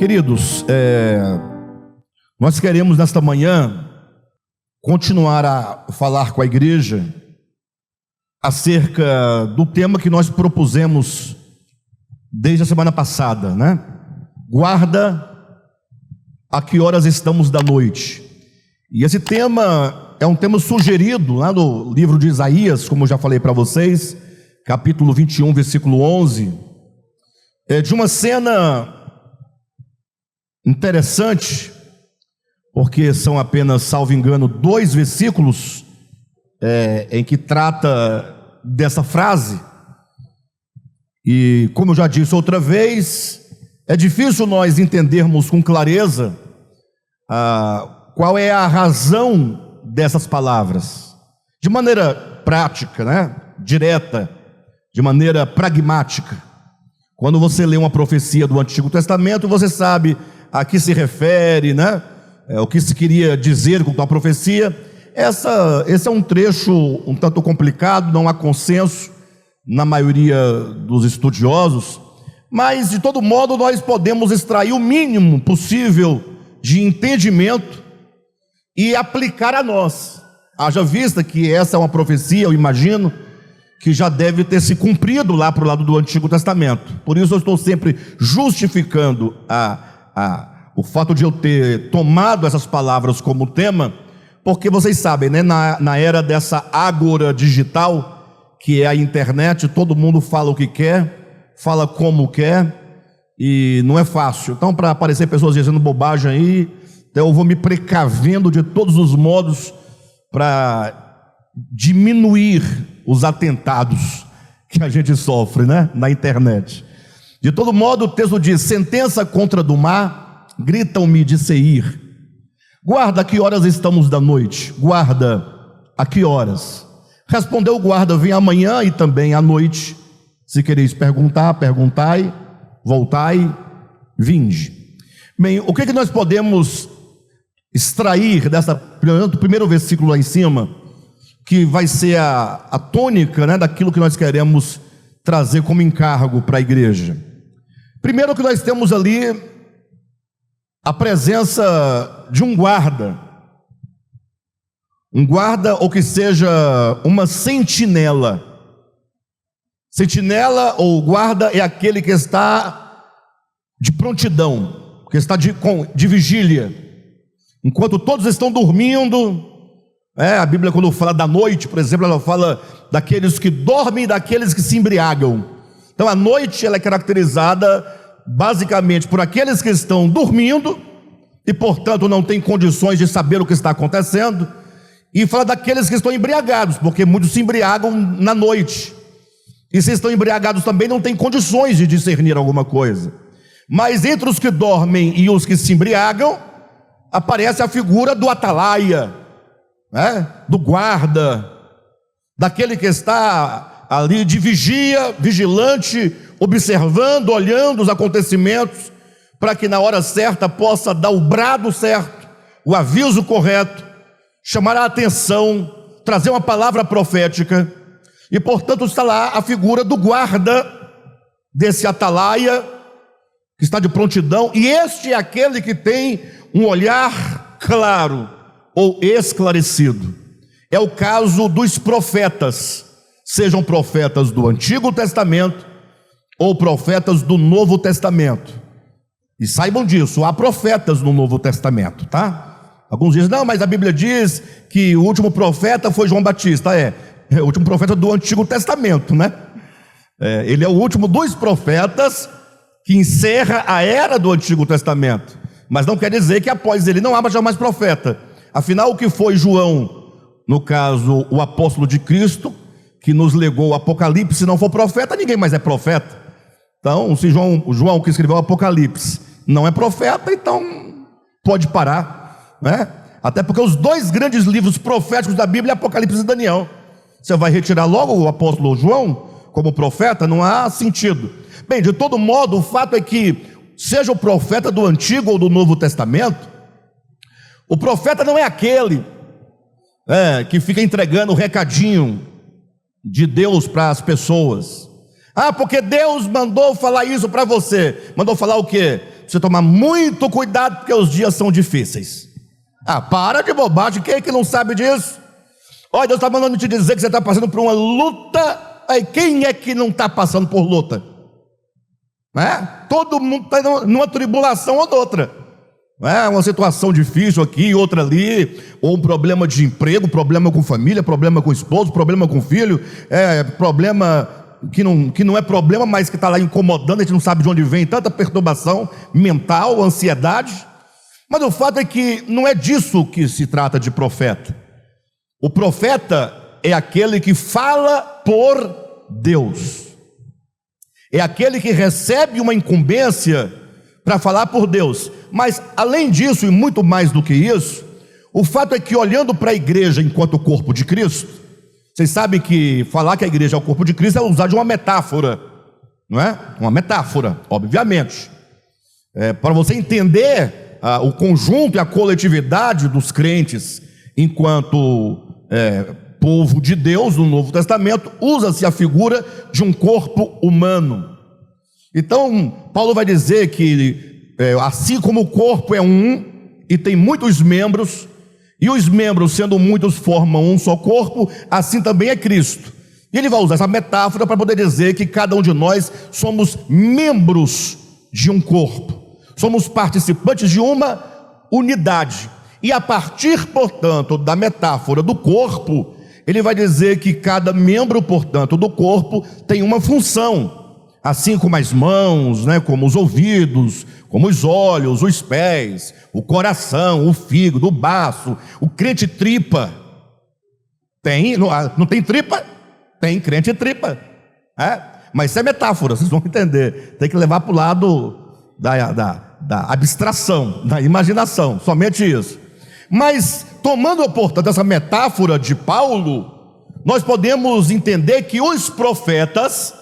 Queridos, nós queremos nesta manhã continuar a falar com a igreja acerca do tema que nós propusemos desde a semana passada, né? Guarda a que horas estamos da noite. E esse tema é um tema sugerido lá no livro de Isaías, como eu já falei para vocês, capítulo 21, versículo 11, de uma cena interessante, porque são apenas, salvo engano, 2 versículos em que trata dessa frase. E como eu já disse outra vez, é difícil nós entendermos com clareza qual é a razão dessas palavras, de maneira prática, né? Direta, de maneira pragmática. Quando você lê uma profecia do Antigo Testamento, você sabe a que se refere, né? O que se queria dizer com a profecia. Esse é um trecho um tanto complicado, não há consenso na maioria dos estudiosos, mas de todo modo nós podemos extrair o mínimo possível de entendimento e aplicar a nós. Haja vista que essa é uma profecia, eu imagino, que já deve ter se cumprido lá para o lado do Antigo Testamento. Por isso eu estou sempre justificando o fato de eu ter tomado essas palavras como tema, porque vocês sabem, né, na era dessa ágora digital, que é a internet, todo mundo fala o que quer, fala como quer, e não é fácil. Então, para aparecer pessoas dizendo bobagem aí, então eu vou me precavendo de todos os modos para diminuir os atentados que a gente sofre, né, na internet. De todo modo, o texto diz: sentença contra do mar, gritam-me de Seir. Guarda, a que horas estamos da noite? Guarda, a que horas? Respondeu o guarda: vem amanhã e também à noite. Se quereis perguntar, perguntai, voltai, vinde. Bem, o que nós podemos extrair do primeiro versículo lá em cima, que vai ser a tônica, né, daquilo que nós queremos trazer como encargo para a igreja? Primeiro, que nós temos ali a presença de um guarda, ou que seja uma sentinela. Sentinela ou guarda é aquele que está de prontidão, que está de vigília, enquanto todos estão dormindo. A Bíblia, quando fala da noite, por exemplo, ela fala daqueles que dormem e daqueles que se embriagam. Então a noite ela é caracterizada basicamente por aqueles que estão dormindo e portanto não têm condições de saber o que está acontecendo, e fala daqueles que estão embriagados, porque muitos se embriagam na noite, e se estão embriagados também não têm condições de discernir alguma coisa. Mas entre os que dormem e os que se embriagam, aparece a figura do atalaia, do guarda, daquele que está ali de vigia, vigilante, observando, olhando os acontecimentos, para que na hora certa possa dar o brado certo, o aviso correto, chamar a atenção, trazer uma palavra profética. E portanto está lá a figura do guarda, desse atalaia, que está de prontidão, e este é aquele que tem um olhar claro ou esclarecido. É o caso dos profetas, sejam profetas do Antigo Testamento ou profetas do Novo Testamento. E saibam disso, há profetas no Novo Testamento, tá? Alguns dizem: não, mas a Bíblia diz que o último profeta foi João Batista. É o último profeta do Antigo Testamento, né? Ele é o último dos profetas que encerra a era do Antigo Testamento, mas não quer dizer que após ele não haja mais profeta. Afinal, o que foi João, no caso o apóstolo de Cristo, que nos legou o Apocalipse, se não for profeta, ninguém mais é profeta. Então, se João que escreveu o Apocalipse não é profeta, então pode parar, né? Até porque os 2 grandes livros proféticos da Bíblia, Apocalipse e Daniel, você vai retirar logo o apóstolo João como profeta? Não há sentido. Bem, de todo modo, o fato é que, seja o profeta do Antigo ou do Novo Testamento, o profeta não é aquele que fica entregando o recadinho de Deus para as pessoas. Ah, porque Deus mandou falar isso para você. Mandou falar o quê? Você tomar muito cuidado porque os dias são difíceis. Ah, para de bobagem, quem é que não sabe disso? Olha, Deus está mandando te dizer que você está passando por uma luta. Aí, quem é que não está passando por luta? Todo mundo está numa tribulação ou noutra. Uma situação difícil aqui, outra ali, ou um problema de emprego, problema com família, problema com esposo, problema com filho, problema que não é problema, mas que está lá incomodando, a gente não sabe de onde vem, tanta perturbação mental, ansiedade. Mas o fato é que não é disso que se trata de profeta. O profeta é aquele que fala por Deus, é aquele que recebe uma incumbência para falar por Deus. Mas além disso, e muito mais do que isso, o fato é que, olhando para a igreja enquanto corpo de Cristo, vocês sabem que falar que a igreja é o corpo de Cristo é usar de uma metáfora, não é? Uma metáfora, obviamente, para você entender o conjunto e a coletividade dos crentes enquanto povo de Deus. No Novo Testamento usa-se a figura de um corpo humano. Então Paulo vai dizer que assim como o corpo é um e tem muitos membros, e os membros, sendo muitos, formam um só corpo, assim também é Cristo. E ele vai usar essa metáfora para poder dizer que cada um de nós somos membros de um corpo, somos participantes de uma unidade. E a partir, portanto, da metáfora do corpo, ele vai dizer que cada membro, portanto, do corpo tem uma função. Assim como as mãos, como os ouvidos, como os olhos, os pés, o coração, o fígado, o baço, o crente tripa. Não tem tripa? Tem crente tripa. Mas isso é metáfora, vocês vão entender. Tem que levar para o lado da abstração, da imaginação, somente isso. Mas, tomando, portanto, essa metáfora de Paulo, nós podemos entender que os profetas,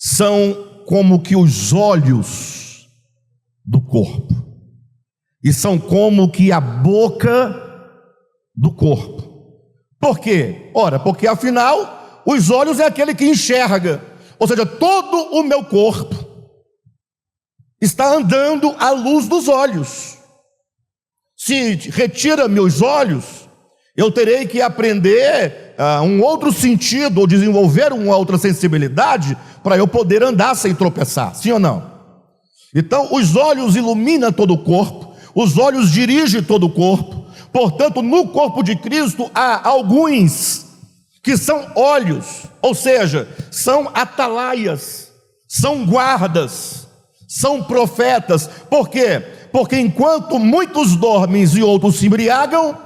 são como que os olhos do corpo, e são como que a boca do corpo. Por quê? Ora, porque afinal, os olhos é aquele que enxerga, ou seja, todo o meu corpo está andando à luz dos olhos. Se retira meus olhos, eu terei que aprender um outro sentido, ou desenvolver uma outra sensibilidade, para eu poder andar sem tropeçar, sim ou não? Então, os olhos iluminam todo o corpo, os olhos dirigem todo o corpo. Portanto, no corpo de Cristo há alguns que são olhos, ou seja, são atalaias, são guardas, são profetas. Por quê? Porque enquanto muitos dormem e outros se embriagam,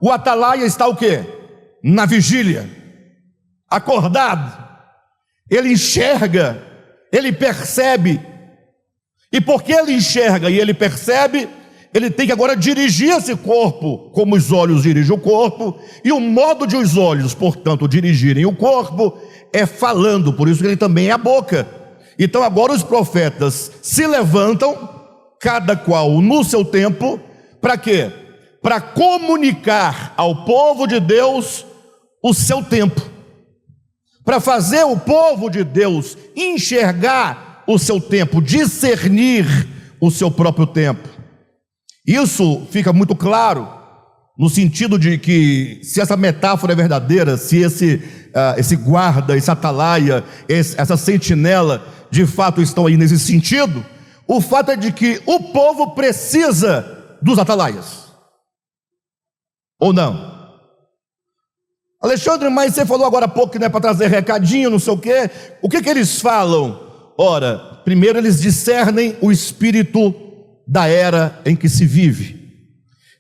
o atalaia está o quê? Na vigília, acordado. Ele enxerga, ele percebe, e porque ele enxerga e ele percebe, ele tem que agora dirigir esse corpo, como os olhos dirigem o corpo, e o modo de os olhos, portanto, dirigirem o corpo, é falando, por isso que ele também é a boca. Então agora os profetas se levantam, cada qual no seu tempo, para quê? Para comunicar ao povo de Deus o seu tempo, para fazer o povo de Deus enxergar o seu tempo, discernir o seu próprio tempo. Isso fica muito claro no sentido de que, se essa metáfora é verdadeira, se esse guarda, esse atalaia, essa sentinela de fato estão aí nesse sentido, o fato é de que o povo precisa dos atalaias, ou não? Alexandre, mas você falou agora há pouco que não é para trazer recadinho, não sei o quê. O que eles falam? Ora, primeiro eles discernem o espírito da era em que se vive.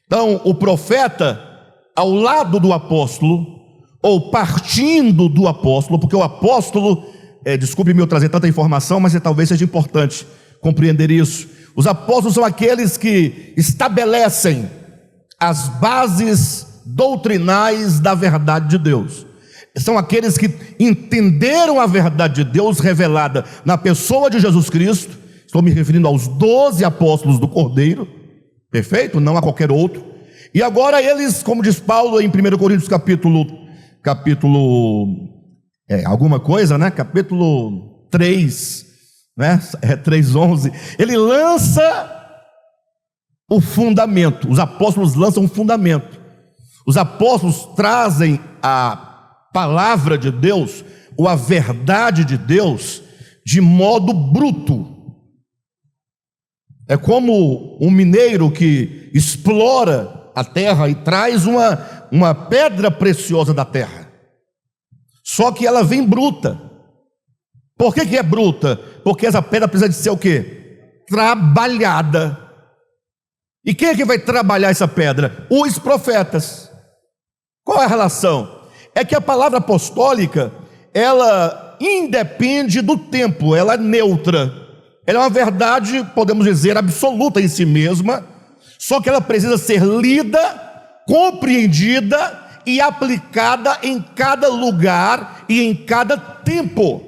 Então, o profeta, ao lado do apóstolo, ou partindo do apóstolo, porque o apóstolo, desculpe-me eu trazer tanta informação, mas talvez seja importante compreender isso. Os apóstolos são aqueles que estabelecem as bases doutrinais da verdade de Deus. São aqueles que entenderam a verdade de Deus revelada na pessoa de Jesus Cristo. Estou me referindo aos 12 apóstolos do Cordeiro, perfeito? Não a qualquer outro. E agora eles, como diz Paulo em 1 Coríntios capítulo alguma coisa, né? Capítulo 3, né? 3:11. Ele lança o fundamento. Os apóstolos lançam o fundamento. Os apóstolos trazem a palavra de Deus, ou a verdade de Deus, de modo bruto. É como um mineiro que explora a terra e traz uma pedra preciosa da terra. Só que ela vem bruta. Por que é bruta? Porque essa pedra precisa de ser o quê? Trabalhada. E quem é que vai trabalhar essa pedra? Os profetas. Qual é a relação? É que a palavra apostólica, ela independe do tempo, ela é neutra. Ela é uma verdade, podemos dizer, absoluta em si mesma, só que ela precisa ser lida, compreendida e aplicada em cada lugar e em cada tempo.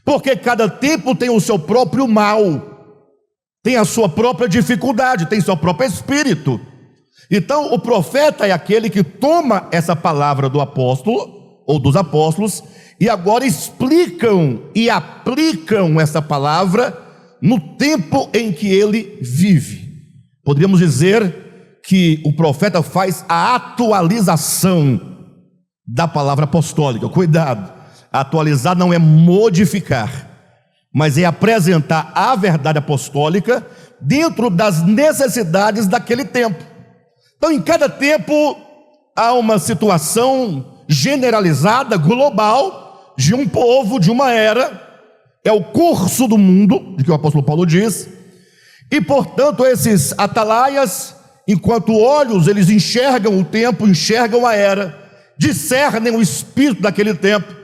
Porque cada tempo tem o seu próprio mal, tem a sua própria dificuldade, tem seu próprio espírito. Então o profeta é aquele que toma essa palavra do apóstolo ou dos apóstolos e agora explicam e aplicam essa palavra no tempo em que ele vive. Poderíamos dizer que o profeta faz a atualização da palavra apostólica. Cuidado, atualizar não é modificar, mas é apresentar a verdade apostólica dentro das necessidades daquele tempo. Então, em cada tempo há uma situação generalizada, global, de um povo, de uma era. É o curso do mundo, de que o apóstolo Paulo diz. E, portanto, esses atalaias, enquanto olhos, eles enxergam o tempo, enxergam a era, discernem o espírito daquele tempo.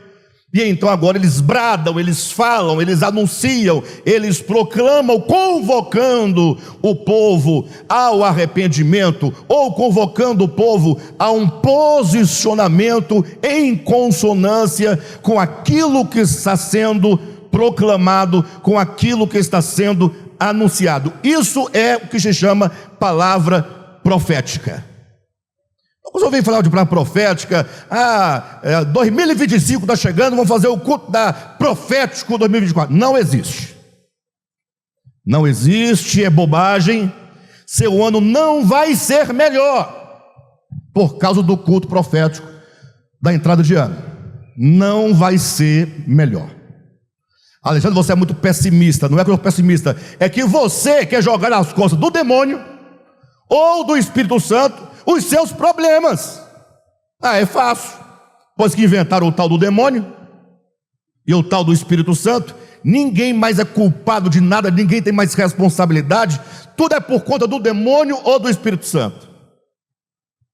E então agora eles bradam, eles falam, eles anunciam, eles proclamam, convocando o povo ao arrependimento, ou convocando o povo a um posicionamento em consonância com aquilo que está sendo proclamado, com aquilo que está sendo anunciado. Isso é o que se chama palavra profética. Quando eu venho falar de palavra profética, 2025 está chegando, vamos fazer o culto da profético 2024. Não existe. Não existe, é bobagem. Seu ano não vai ser melhor por causa do culto profético da entrada de ano. Não vai ser melhor. Alexandre, você é muito pessimista. Não é que eu sou pessimista, é que você quer jogar nas costas do demônio ou do Espírito Santo os seus problemas. É fácil. Pois que inventaram o tal do demônio e o tal do Espírito Santo, ninguém mais é culpado de nada, ninguém tem mais responsabilidade, tudo é por conta do demônio ou do Espírito Santo.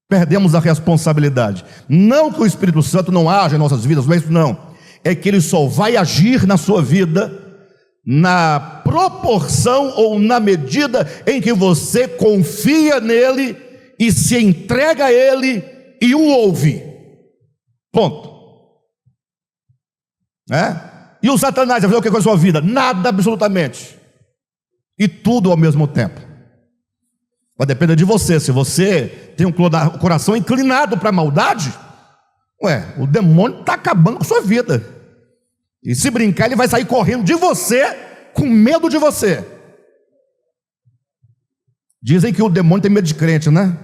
Perdemos a responsabilidade. Não que o Espírito Santo não haja em nossas vidas, não é isso não. É que ele só vai agir na sua vida na proporção ou na medida em que você confia nele e se entrega a ele e o ouve. Ponto. E o Satanás vai fazer o que com a sua vida? Nada, absolutamente. E tudo ao mesmo tempo. Vai depender de você. Se você tem um coração inclinado para a maldade, o demônio está acabando com a sua vida. E se brincar, ele vai sair correndo de você, com medo de você. Dizem que o demônio tem medo de crente, né?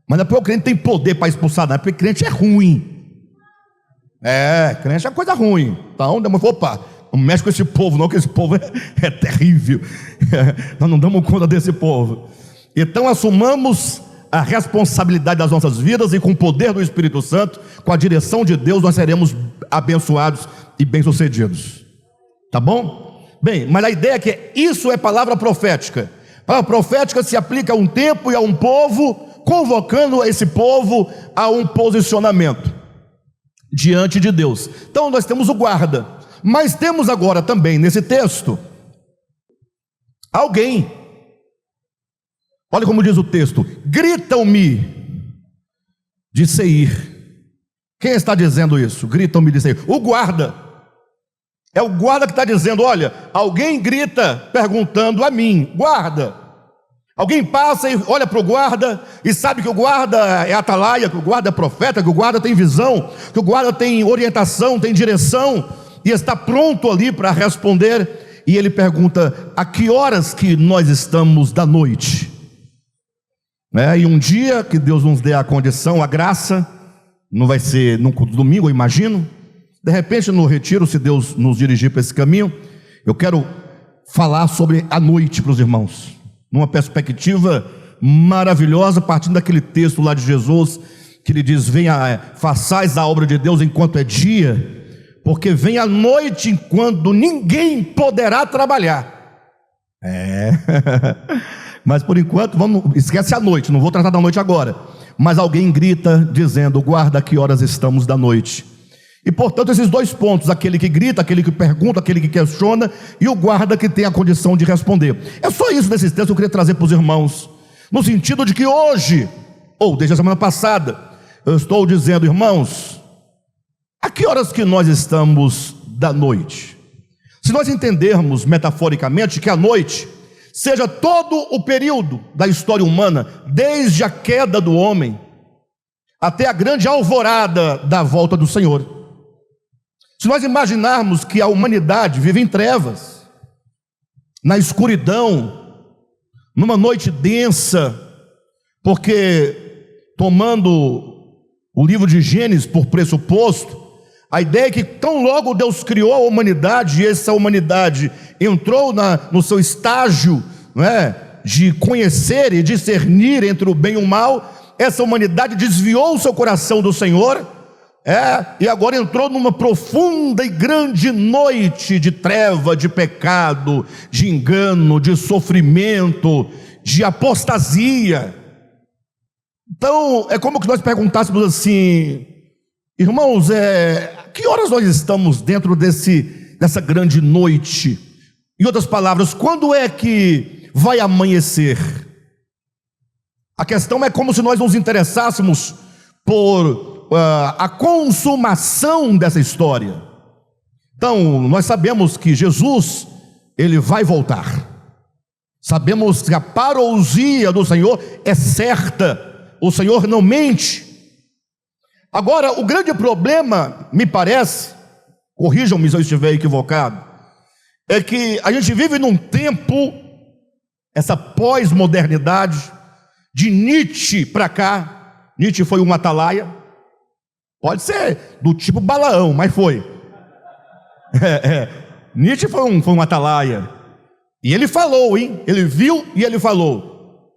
Mas não é porque o crente tem poder para expulsar, não, é porque crente é ruim. Crente é coisa ruim. Então o demônio falou: opa, não mexe com esse povo não, que esse povo é terrível. Nós não damos conta desse povo. Então assumamos a responsabilidade das nossas vidas, e com o poder do Espírito Santo, com a direção de Deus, nós seremos abençoados e bem-sucedidos. Tá bom? Bem, mas a ideia é que isso é palavra profética. A palavra profética se aplica a um tempo e a um povo, convocando esse povo a um posicionamento diante de Deus. Então nós temos o guarda, mas temos agora também nesse texto alguém. Olha como diz o texto: gritam-me de Seir. Quem está dizendo isso? Gritam-me de Seir. O guarda. É o guarda que está dizendo: olha, alguém grita perguntando a mim, guarda, Alguém passa e olha para o guarda e sabe que o guarda é atalaia, que o guarda é profeta, que o guarda tem visão, que o guarda tem orientação, tem direção e está pronto ali para responder. E ele pergunta: a que horas que nós estamos da noite? E um dia que Deus nos dê a condição, a graça, não vai ser no domingo, eu imagino. De repente no retiro, se Deus nos dirigir para esse caminho, eu quero falar sobre a noite para os irmãos, numa perspectiva maravilhosa, partindo daquele texto lá de Jesus, que ele diz: venha, façais a obra de Deus enquanto é dia, porque vem a noite enquanto ninguém poderá trabalhar. Mas por enquanto, esquece a noite, não vou tratar da noite agora. Mas alguém grita dizendo: guarda, que horas estamos da noite. E portanto esses dois pontos, aquele que grita, aquele que pergunta, aquele que questiona, e o guarda que tem a condição de responder. É só isso desses textos que eu queria trazer para os irmãos, no sentido de que hoje, ou desde a semana passada, eu estou dizendo: irmãos, a que horas que nós estamos da noite? Se nós entendermos metaforicamente que a noite seja todo o período da história humana, desde a queda do homem até a grande alvorada da volta do Senhor. Se nós imaginarmos que a humanidade vive em trevas, na escuridão, numa noite densa, porque, tomando o livro de Gênesis por pressuposto, a ideia é que tão logo Deus criou a humanidade, e essa humanidade entrou no seu estágio, de conhecer e discernir entre o bem e o mal, essa humanidade desviou o seu coração do Senhor, e agora entrou numa profunda e grande noite de treva, de pecado, de engano, de sofrimento, de apostasia. Então é como que nós perguntássemos assim: irmãos, que horas nós estamos dentro dessa grande noite? Em outras palavras, quando é que vai amanhecer? A questão é como se nós nos interessássemos por a consumação dessa história. Então, nós sabemos que Jesus, ele vai voltar. Sabemos que a parousia do Senhor é certa. O Senhor não mente. Agora, o grande problema, me parece, corrijam-me se eu estiver equivocado, é que a gente vive num tempo, essa pós-modernidade, de Nietzsche para cá. Nietzsche foi um atalaia, pode ser do tipo Balaão, mas foi. Nietzsche foi um atalaia, e ele falou, ele viu e ele falou.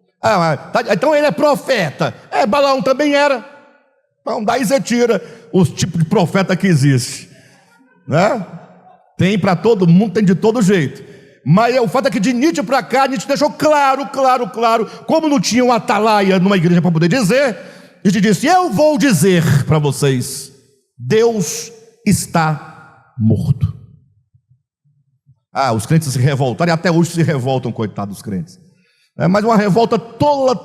Então ele é profeta. Balaão também era. Então daí você tira os tipos de profeta que existe, Tem para todo mundo, tem de todo jeito. Mas o fato é que de Nietzsche para cá, Nietzsche deixou claro, como não tinha um atalaia numa igreja para poder dizer, Nietzsche disse: eu vou dizer para vocês, Deus está morto. Os crentes se revoltaram, e até hoje se revoltam, coitados dos crentes. Mas uma revolta tola,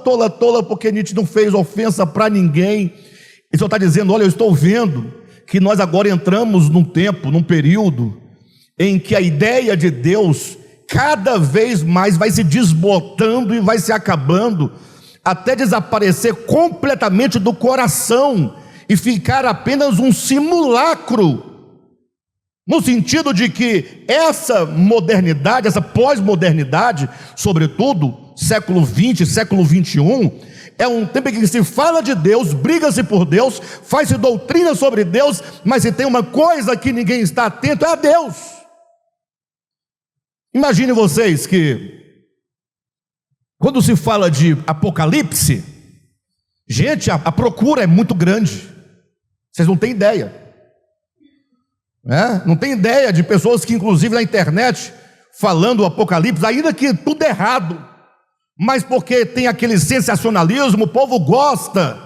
porque Nietzsche não fez ofensa para ninguém. Ele só está dizendo: olha, eu estou vendo que nós agora entramos num tempo, num período, em que a ideia de Deus cada vez mais vai se desbotando e vai se acabando, até desaparecer completamente do coração e ficar apenas um simulacro, no sentido de que essa modernidade, essa pós-modernidade, sobretudo século XX, século XXI, é um tempo em que se fala de Deus, briga-se por Deus, faz-se doutrina sobre Deus, mas se tem uma coisa que ninguém está atento, é a Deus. Imagine vocês que, quando se fala de Apocalipse, gente, a procura é muito grande. Vocês não têm ideia, Não tem ideia de pessoas que, inclusive na internet, falando o Apocalipse, ainda que tudo errado, mas porque tem aquele sensacionalismo, o povo gosta.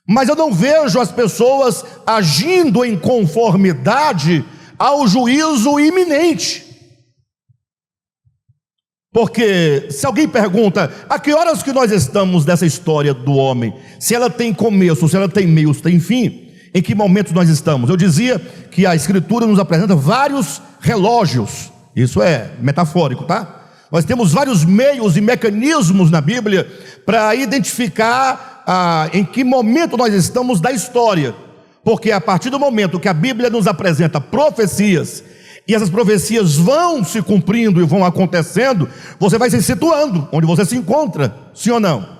Mas eu não vejo as pessoas agindo em conformidade ao juízo iminente. Porque se alguém pergunta: a que horas que nós estamos dessa história do homem? Se ela tem começo, se ela tem meio, se tem fim, em que momento nós estamos? Eu dizia que a Escritura nos apresenta vários relógios. Isso é metafórico, tá? Nós temos vários meios e mecanismos na Bíblia para identificar em que momento nós estamos da história, porque a partir do momento que a Bíblia nos apresenta profecias, e essas profecias vão se cumprindo e vão acontecendo, você vai se situando onde você se encontra, sim ou não?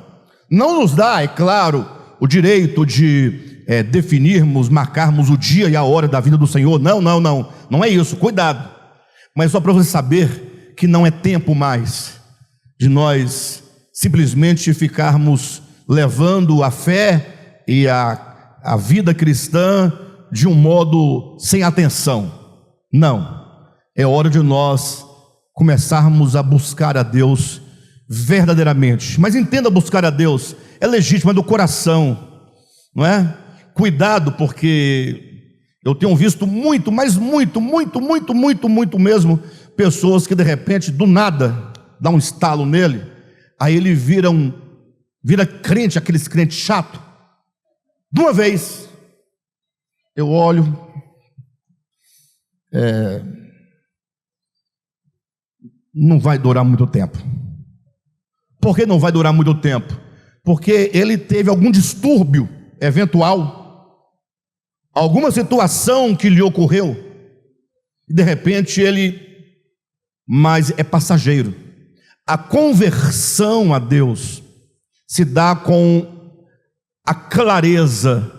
Não nos dá, é claro, o direito de definirmos, marcarmos o dia e a hora da vida do Senhor. Não é isso, cuidado. Mas só para você saber que não é tempo mais de nós simplesmente ficarmos levando a fé e a vida cristã de um modo sem atenção. Não, é hora de nós começarmos a buscar a Deus verdadeiramente. Mas entenda, buscar a Deus é legítimo, é do coração, não é? Cuidado, porque eu tenho visto muito, mas muito mesmo, pessoas que de repente, do nada, dá um estalo nele, aí ele vira crente, aqueles crentes chato. De uma vez, eu olho, não vai durar muito tempo. Por que não vai durar muito tempo? Porque ele teve algum distúrbio eventual, alguma situação que lhe ocorreu, e de repente mas é passageiro. A conversão a Deus se dá com a clareza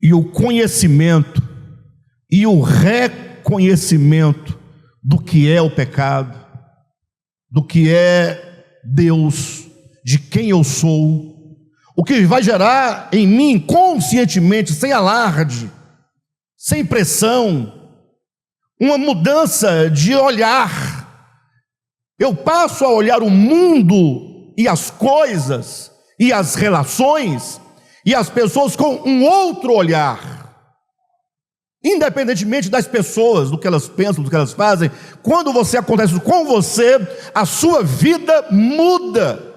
e o conhecimento e o reconhecimento do que é o pecado, do que é Deus, de quem eu sou, o que vai gerar em mim conscientemente, sem alarde, sem pressão, uma mudança de olhar. Eu passo a olhar o mundo e as coisas e as relações e as pessoas com um outro olhar. Independentemente das pessoas, do que elas pensam, do que elas fazem, quando acontece com você, a sua vida muda.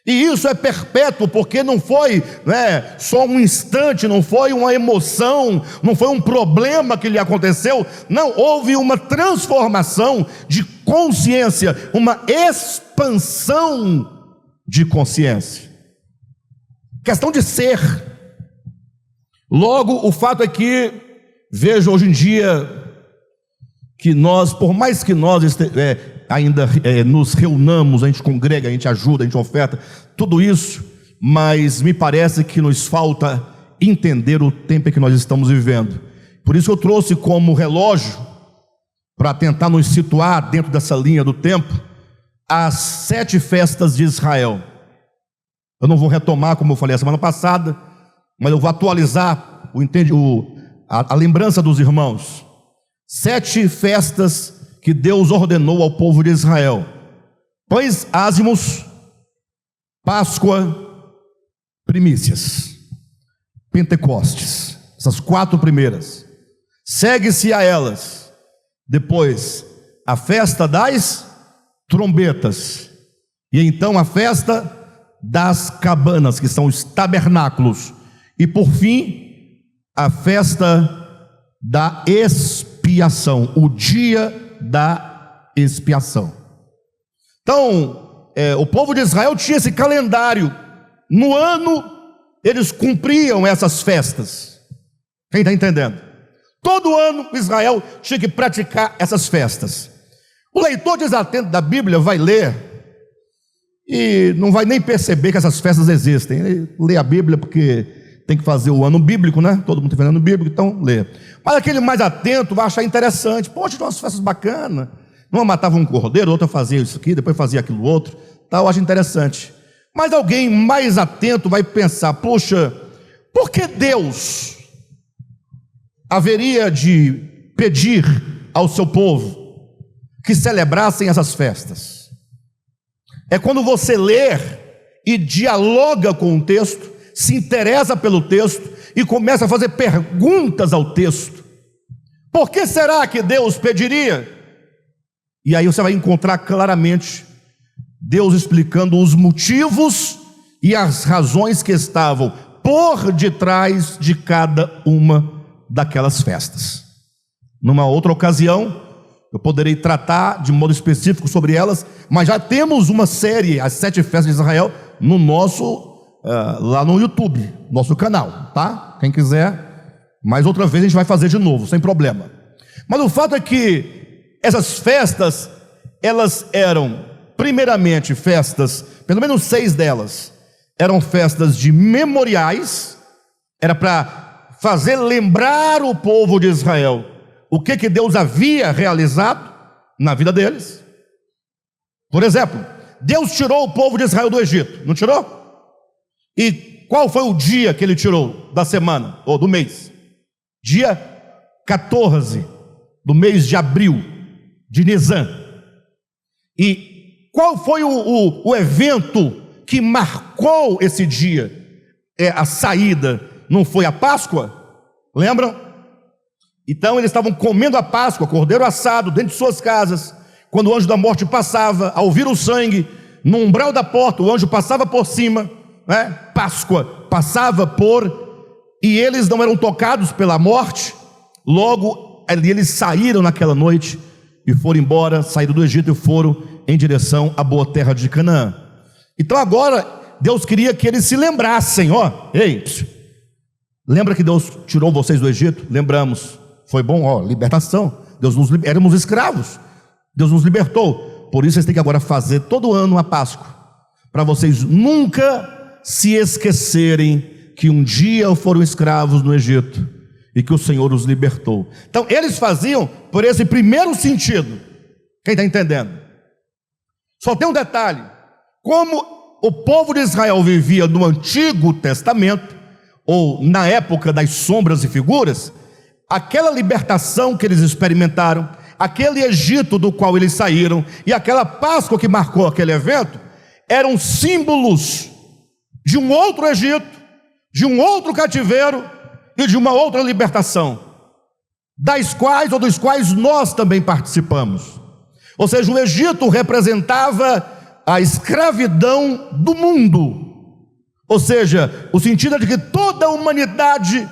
E isso é perpétuo, porque não foi só um instante, não foi uma emoção, não foi um problema que lhe aconteceu. Não, houve uma transformação de consciência, uma expansão de consciência. Questão de ser. Logo, o fato é que, vejo hoje em dia, que nós, por mais que nós ainda nos reunamos, a gente congrega, a gente ajuda, a gente oferta, tudo isso, mas me parece que nos falta entender o tempo em que nós estamos vivendo. Por isso eu trouxe como relógio, para tentar nos situar dentro dessa linha do tempo, as 7 festas de Israel. Eu não vou retomar, como eu falei a semana passada, mas eu vou atualizar a lembrança dos irmãos. 7 festas que Deus ordenou ao povo de Israel: pães ázimos, Páscoa, primícias, Pentecostes. Essas 4 primeiras. Segue-se a elas depois a festa das trombetas, e então a festa das cabanas, que são os tabernáculos, e por fim a festa da expiação, o dia da expiação. Então, o povo de Israel tinha esse calendário. No ano, eles cumpriam essas festas. Quem está entendendo? Todo ano, Israel tinha que praticar essas festas. O leitor desatento da Bíblia vai ler e não vai nem perceber que essas festas existem. Ele lê a Bíblia porque tem que fazer o ano bíblico, né? Todo mundo tem que fazer o ano bíblico, então lê. Mas aquele mais atento vai achar interessante. Poxa, tinha umas festas bacanas. Uma matava um cordeiro, outra fazia isso aqui, depois fazia aquilo outro. Eu acho interessante. Mas alguém mais atento vai pensar: poxa, por que Deus haveria de pedir ao seu povo que celebrassem essas festas? É quando você lê e dialoga com o texto, se interessa pelo texto e começa a fazer perguntas ao texto. Por que será que Deus pediria? E aí você vai encontrar claramente Deus explicando os motivos e as razões que estavam por detrás de cada uma daquelas festas. Numa outra ocasião, Eu poderei tratar de modo específico sobre elas, mas já temos uma série, as 7 festas de Israel, no nosso, lá no YouTube, nosso canal, tá? Quem quiser, mais outra vez a gente vai fazer de novo, sem problema. Mas o fato é que essas festas, elas eram, primeiramente, festas, pelo menos 6 delas, eram festas de memoriais, era para fazer lembrar o povo de Israel o que Deus havia realizado na vida deles. Por exemplo, Deus tirou o povo de Israel do Egito, não tirou? E qual foi o dia que ele tirou da semana, ou do mês? Dia 14 do mês de abril, de Nisan. E qual foi o evento que marcou esse dia? A saída, não foi a Páscoa? Lembram? Então eles estavam comendo a Páscoa, cordeiro assado, dentro de suas casas. Quando o anjo da morte passava, ao ouvir o sangue, no umbral da porta, o anjo passava por cima, né? Páscoa passava e eles não eram tocados pela morte. Logo ali eles saíram naquela noite e foram embora, saíram do Egito e foram em direção à boa terra de Canaã. Então agora Deus queria que eles se lembrassem, ei, lembra que Deus tirou vocês do Egito? Lembramos. Foi bom, libertação. Éramos escravos. Deus nos libertou. Por isso vocês têm que agora fazer todo ano a Páscoa, para vocês nunca se esquecerem que um dia foram escravos no Egito e que o Senhor os libertou. Então eles faziam por esse primeiro sentido. Quem está entendendo? Só tem um detalhe: como o povo de Israel vivia no Antigo Testamento, ou na época das sombras e figuras, aquela libertação que eles experimentaram, aquele Egito do qual eles saíram, e aquela Páscoa que marcou aquele evento, eram símbolos de um outro Egito, de um outro cativeiro e de uma outra libertação, dos quais nós também participamos. Ou seja, o Egito representava a escravidão do mundo, ou seja, o sentido é de que toda a humanidade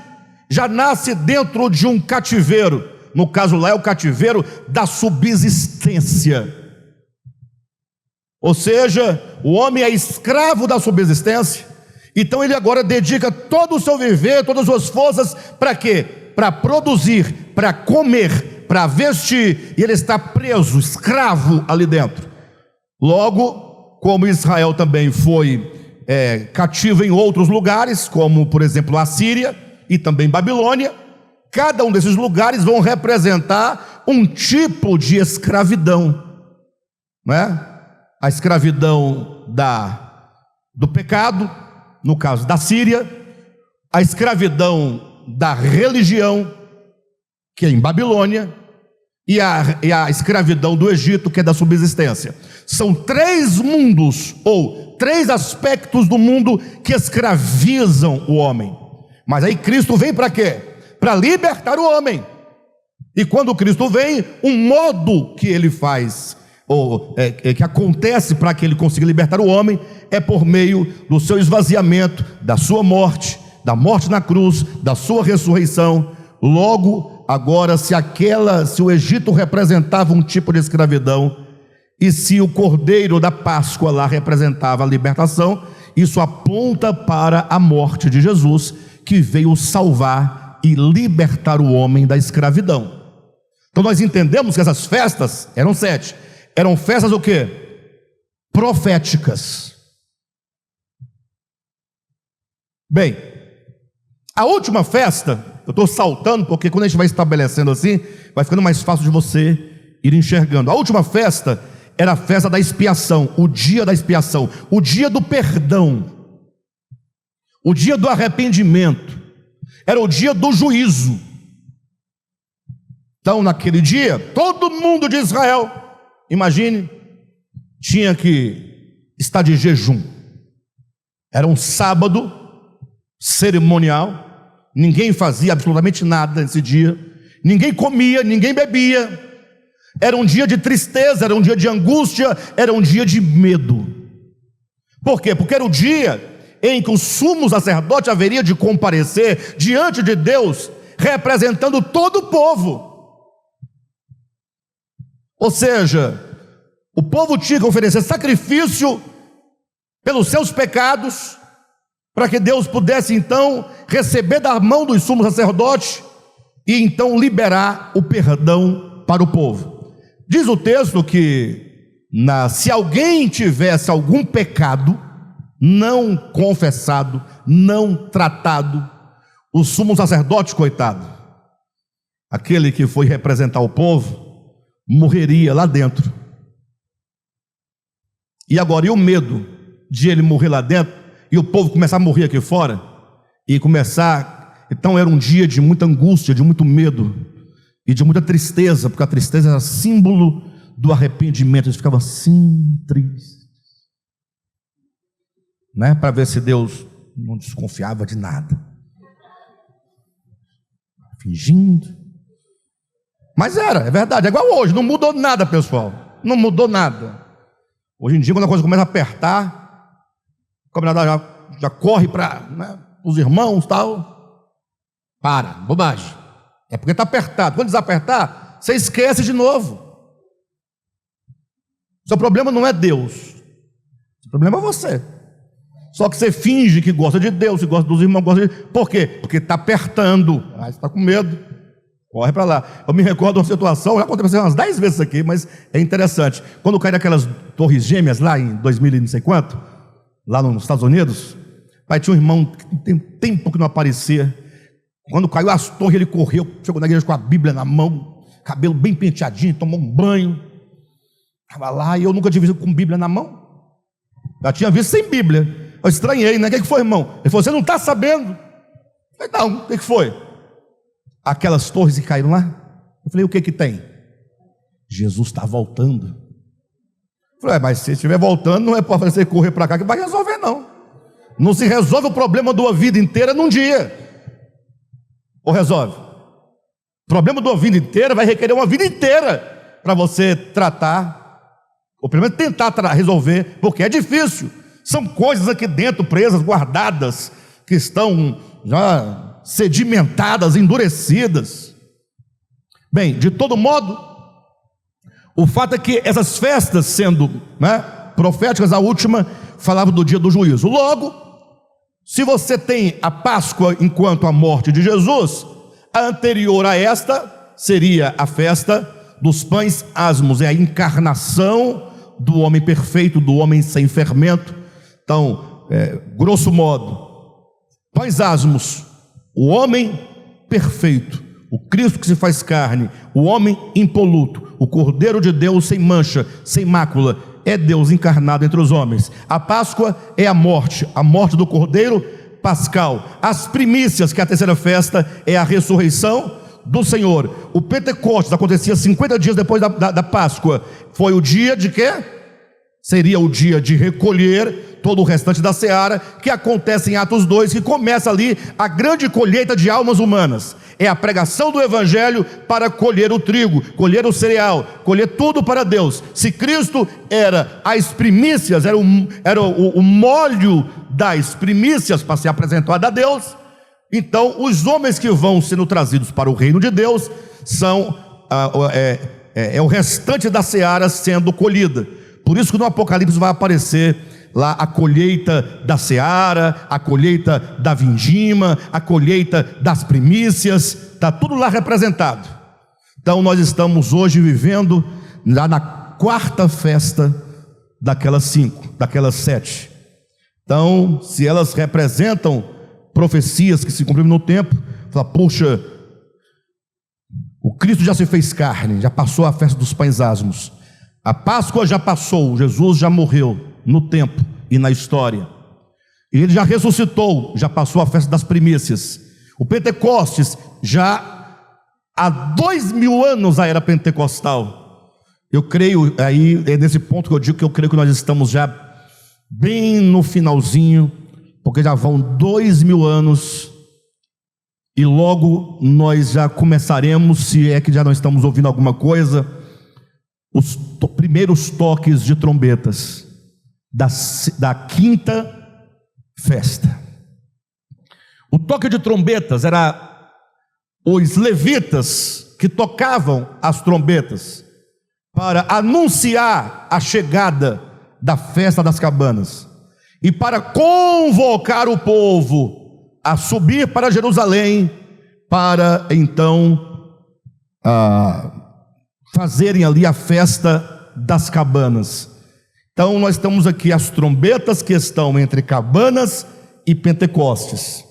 já nasce dentro de um cativeiro. No caso lá é o cativeiro da subsistência, ou seja, o homem é escravo da subsistência. Então ele agora dedica todo o seu viver, todas as suas forças, para quê? Para produzir, para comer, para vestir, e ele está preso, escravo ali dentro. Logo, como Israel também foi cativo em outros lugares, como por exemplo a Síria e também Babilônia, cada um desses lugares vão representar um tipo de escravidão, não é? A escravidão do pecado, no caso da Síria, a escravidão da religião, que é em Babilônia, e a escravidão do Egito, que é da subsistência. São 3 mundos, ou 3 aspectos do mundo que escravizam o homem. Mas aí Cristo vem para quê? Para libertar o homem. E quando Cristo vem, um modo que ele faz, que acontece para que ele consiga libertar o homem, é por meio do seu esvaziamento, da sua morte, da morte na cruz, da sua ressurreição. Logo, agora, se o Egito representava um tipo de escravidão, e se o cordeiro da Páscoa lá representava a libertação, isso aponta para a morte de Jesus, que veio salvar e libertar o homem da escravidão. Então nós entendemos que essas festas eram 7. Eram festas o quê? Proféticas. Bem, a última festa, eu estou saltando porque quando a gente vai estabelecendo assim, vai ficando mais fácil de você ir enxergando. A última festa era a festa da expiação, o dia da expiação, o dia do perdão, o dia do arrependimento, era o dia do juízo. Então naquele dia, todo mundo de Israel, imagine, tinha que estar de jejum. Era um sábado cerimonial, ninguém fazia absolutamente nada nesse dia, ninguém comia, ninguém bebia. Era um dia de tristeza, era um dia de angústia, era um dia de medo. Por quê? Porque era o dia em que o sumo sacerdote haveria de comparecer diante de Deus, representando todo o povo. Ou seja, o povo tinha que oferecer sacrifício pelos seus pecados, para que Deus pudesse então receber da mão dos sumos sacerdotes e então liberar o perdão para o povo. Diz o texto que se alguém tivesse algum pecado não confessado, não tratado, o sumo sacerdote, coitado, aquele que foi representar o povo, morreria lá dentro. E agora, e o medo de ele morrer lá dentro e o povo começar a morrer aqui fora? Então era um dia de muita angústia, de muito medo e de muita tristeza, porque a tristeza era símbolo do arrependimento. Eles ficavam assim, tristes, né? Para ver se Deus não desconfiava de nada, fingindo. Mas é verdade, é igual hoje, não mudou nada, pessoal, não mudou nada. Hoje em dia, quando a coisa começa a apertar, o camarada já corre para, né, os irmãos, tal. Para, bobagem. É porque está apertado. Quando desapertar, você esquece de novo. Seu problema não é Deus, o problema é você. Só que você finge que gosta de Deus, que gosta dos irmãos, Por quê? Porque está apertando. Aí você está com medo, corre para lá. Eu me recordo de uma situação, já aconteceu umas 10 vezes aqui, mas é interessante. Quando caiu aquelas torres gêmeas lá em 2000 e não sei quanto, lá nos Estados Unidos, pai, tinha um irmão que tem tempo que não aparecia. Quando caiu as torres, ele correu, chegou na igreja com a Bíblia na mão, cabelo bem penteadinho, tomou um banho, estava lá, e eu nunca tinha visto com Bíblia na mão. Já tinha visto sem Bíblia. Eu estranhei, né? O que foi, irmão? Ele falou: você não está sabendo? Eu falei: não, o que foi? Aquelas torres que caíram lá. Eu falei: o que tem? Jesus está voltando. Eu falei: mas se estiver voltando, não é para você correr para cá que vai resolver, não. Não se resolve o problema de uma vida inteira num dia. Ou resolve? O problema de uma vida inteira vai requerer uma vida inteira para você tratar, ou pelo menos tentar resolver, porque é difícil. São coisas aqui dentro, presas, guardadas, que estão já sedimentadas, endurecidas. Bem, de todo modo, o fato é que essas festas, sendo, né, proféticas, a última falava do dia do juízo. Logo, se você tem a Páscoa enquanto a morte de Jesus, a anterior a esta seria a festa dos pães asmos, é a encarnação do homem perfeito, do homem sem fermento. Então, grosso modo, pães asmos, o homem perfeito, o Cristo que se faz carne, o homem impoluto, o Cordeiro de Deus sem mancha, sem mácula, é Deus encarnado entre os homens. A Páscoa é a morte do Cordeiro pascal. As primícias, que é a terceira festa, é a ressurreição do Senhor. O Pentecostes acontecia 50 dias depois da Páscoa. Foi o dia de quê? Seria o dia de recolher todo o restante da seara, que acontece em Atos 2, que começa ali a grande colheita de almas humanas. É a pregação do Evangelho para colher o trigo, colher o cereal, colher tudo para Deus. Se Cristo era as primícias, era o molho das primícias para ser apresentado a Deus, então os homens que vão sendo trazidos para o reino de Deus são o restante da seara sendo colhida. Por isso que no Apocalipse vai aparecer lá a colheita da seara, a colheita da vindima, a colheita das primícias, está tudo lá representado. Então nós estamos hoje vivendo lá na quarta festa daquelas 5, daquelas 7. Então, se elas representam profecias que se cumpriram no tempo, fala: puxa, o Cristo já se fez carne, já passou a festa dos pães asmos, a Páscoa já passou, Jesus já morreu no tempo e na história, e ele já ressuscitou, já passou a festa das primícias. O Pentecostes, já há 2000 anos a era pentecostal. Eu creio, aí é nesse ponto que eu digo que eu creio que nós estamos já bem no finalzinho, porque já vão 2000 anos e logo nós já começaremos, se é que já não estamos ouvindo alguma coisa, os primeiros toques de trombetas da quinta festa. O toque de trombetas era os levitas que tocavam as trombetas para anunciar a chegada da festa das cabanas e para convocar o povo a subir para Jerusalém, para então fazerem ali a festa das cabanas. Então nós estamos aqui as trombetas que estão entre cabanas e Pentecostes.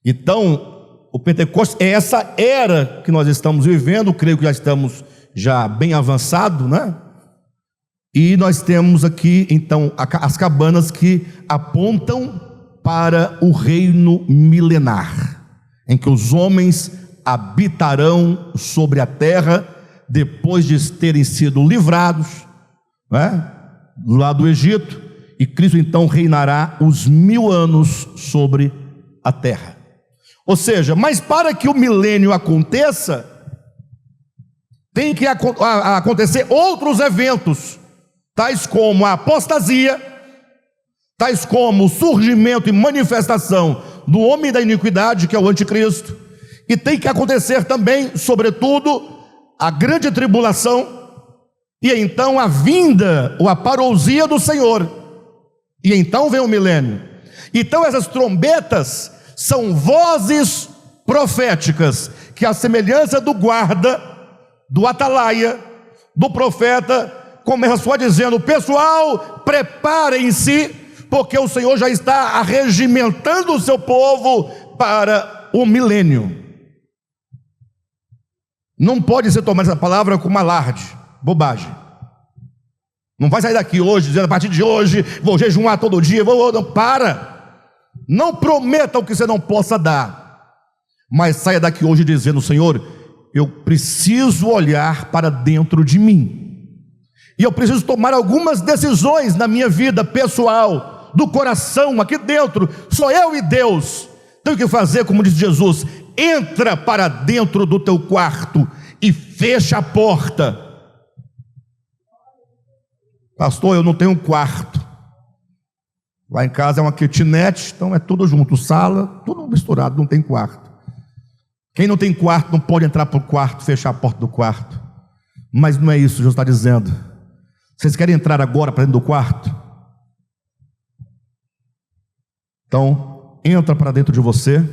Então o Pentecostes é essa era que nós estamos vivendo, creio que já estamos bem avançado, né? E nós temos aqui então as cabanas que apontam para o reino milenar, em que os homens habitarão sobre a terra depois de terem sido livrados, né, lá do Egito, e Cristo então reinará os 1000 anos sobre a terra. Ou seja, mas para que o milênio aconteça, tem que acontecer outros eventos, tais como a apostasia, tais como o surgimento e manifestação do homem da iniquidade, que é o anticristo, e tem que acontecer também, sobretudo, a grande tribulação, e então a vinda, ou a parousia do Senhor, e então vem o milênio. Então essas trombetas são vozes proféticas, que a semelhança do guarda, do atalaia, do profeta, começa só dizendo: pessoal, preparem-se, porque o Senhor já está arregimentando o seu povo para o milênio. Não pode ser tomada essa palavra como alarde, bobagem. Não vai sair daqui hoje dizendo: a partir de hoje vou jejuar todo dia, não, não prometa o que você não possa dar, mas saia daqui hoje dizendo: Senhor, eu preciso olhar para dentro de mim, e eu preciso tomar algumas decisões na minha vida pessoal, do coração, aqui dentro, sou eu e Deus. Tenho que fazer como diz Jesus: entra para dentro do teu quarto e fecha a porta. Pastor, eu não tenho um quarto. Lá em casa é uma kitnet, então é tudo junto, sala, tudo misturado, não tem quarto. Quem não tem quarto não pode entrar para o quarto, fechar a porta do quarto. Mas não é isso que Jesus está dizendo. Vocês querem entrar agora para dentro do quarto? Então, entra para dentro de você,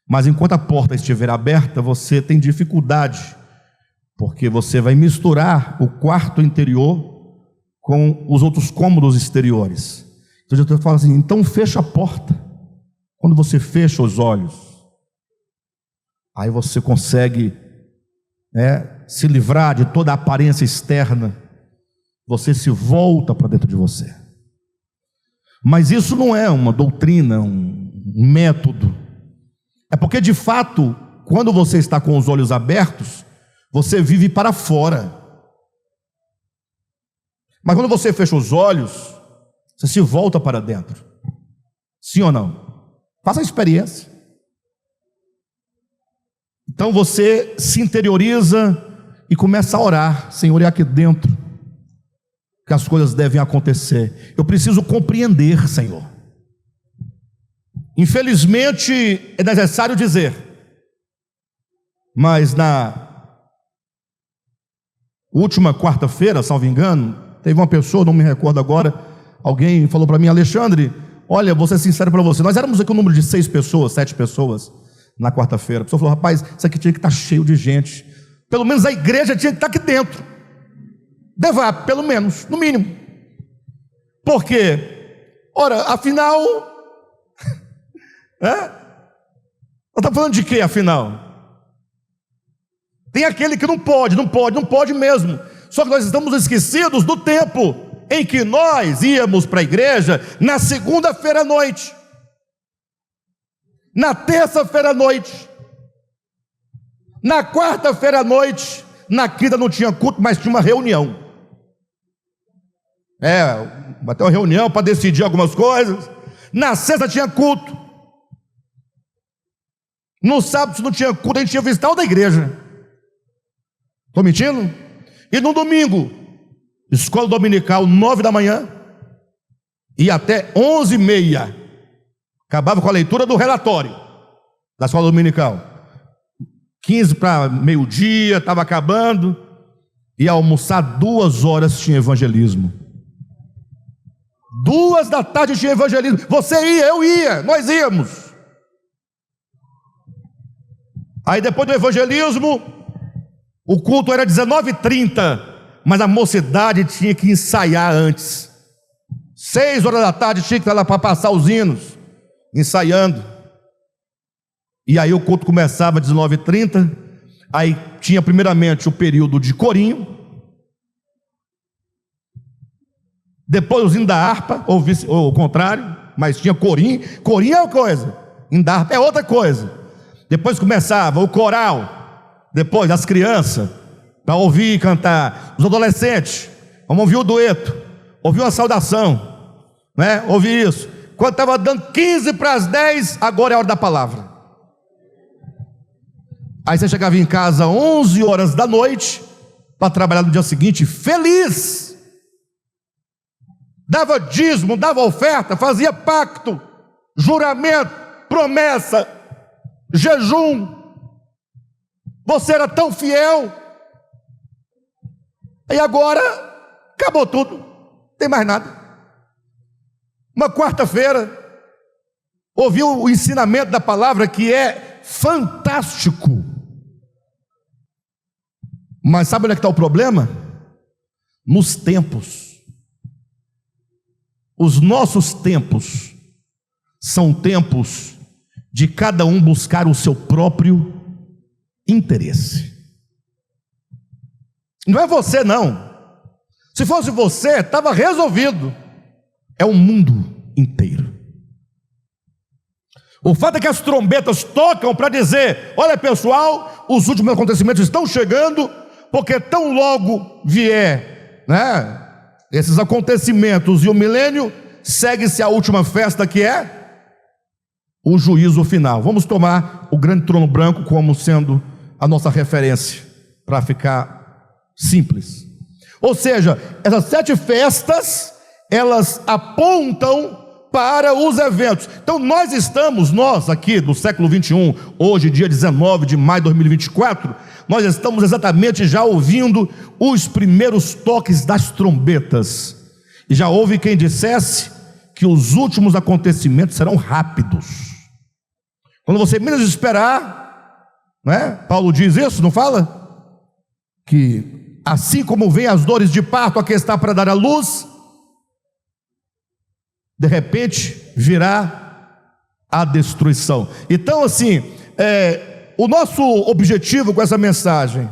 mas enquanto a porta estiver aberta, você tem dificuldade, porque você vai misturar o quarto interior com os outros cômodos exteriores. Então Jesus fala assim: então fecha a porta. Quando você fecha os olhos, aí você consegue se livrar de toda a aparência externa. Você se volta para dentro de você. Mas isso não é uma doutrina, um método. É porque de fato, quando você está com os olhos abertos, você vive para fora. Mas quando você fecha os olhos, você se volta para dentro. Sim ou não? Faça a experiência. Então você se interioriza e começa a orar: Senhor, é aqui dentro que as coisas devem acontecer. Eu preciso compreender, Senhor. Infelizmente é necessário dizer, mas na última quarta-feira, salvo engano, teve uma pessoa, não me recordo agora, alguém falou para mim: Alexandre, olha, vou ser sincero para você, nós éramos aqui um número de 6 pessoas, 7 pessoas na quarta-feira. A pessoa falou: rapaz, isso aqui tinha que estar cheio de gente, pelo menos a igreja tinha que estar aqui dentro, pelo menos, no mínimo. Por quê? Ora, afinal, nós estamos falando de quê, afinal? Tem aquele que não pode mesmo. Só que nós estamos esquecidos do tempo em que nós íamos para a igreja na segunda-feira à noite, na terça-feira à noite, na quarta-feira à noite, na quinta não tinha culto, mas tinha uma reunião. Até uma reunião para decidir algumas coisas. Na sexta tinha culto. No sábado, se não tinha culto, a gente ia visitar o da igreja. Estou mentindo? E no domingo, escola dominical, 9 da manhã, e até 11h30. Acabava com a leitura do relatório da escola dominical. 15 para meio-dia, estava acabando. ia almoçar, 2 horas tinha evangelismo. 2 da tarde tinha evangelismo. Você ia, eu ia, nós íamos. Aí depois do evangelismo, o culto era 19h30, mas a mocidade tinha que ensaiar antes. 6 horas da tarde tinha que estar lá para passar os hinos, ensaiando. E aí o culto começava às 19h30. Aí tinha primeiramente o período de corinho, depois os hinos da harpa, ou o contrário, mas tinha corinho. Corinho é uma coisa, hino da harpa é outra coisa. Depois começava o coral, depois as crianças, para ouvir e cantar. Os adolescentes, vamos ouvir o dueto, ouvir uma saudação, né? Ouvir isso. Quando estava dando 15 para as 10, agora é a hora da palavra. Aí você chegava em casa 11 horas da noite, para trabalhar no dia seguinte, feliz. Dava dízimo, dava oferta, fazia pacto, juramento, promessa, jejum. Você era tão fiel. E agora, acabou tudo, não tem mais nada. Uma quarta-feira, ouviu o ensinamento da palavra, que é fantástico. Mas sabe onde é que está o problema? Nos tempos. Os nossos tempos são tempos de cada um buscar o seu próprio interesse. Não é você, não. Se fosse você, estava resolvido. É o mundo inteiro. O fato é que as trombetas tocam para dizer: olha pessoal, os últimos acontecimentos estão chegando, porque tão logo vier, né, esses acontecimentos e o milênio, segue-se a última festa, que é o juízo final. Vamos tomar o grande trono branco como sendo a nossa referência, para ficar simples. Ou seja, essas 7 festas, elas apontam para os eventos. Então nós aqui do século 21, hoje dia 19 de maio de 2024, nós estamos exatamente já ouvindo os primeiros toques das trombetas. E já houve quem dissesse que os últimos acontecimentos serão rápidos. Quando você menos esperar, né? Paulo diz isso, não fala? Que assim como vem as dores de parto, a que está para dar à luz, de repente virá a destruição. Então assim, o nosso objetivo com essa mensagem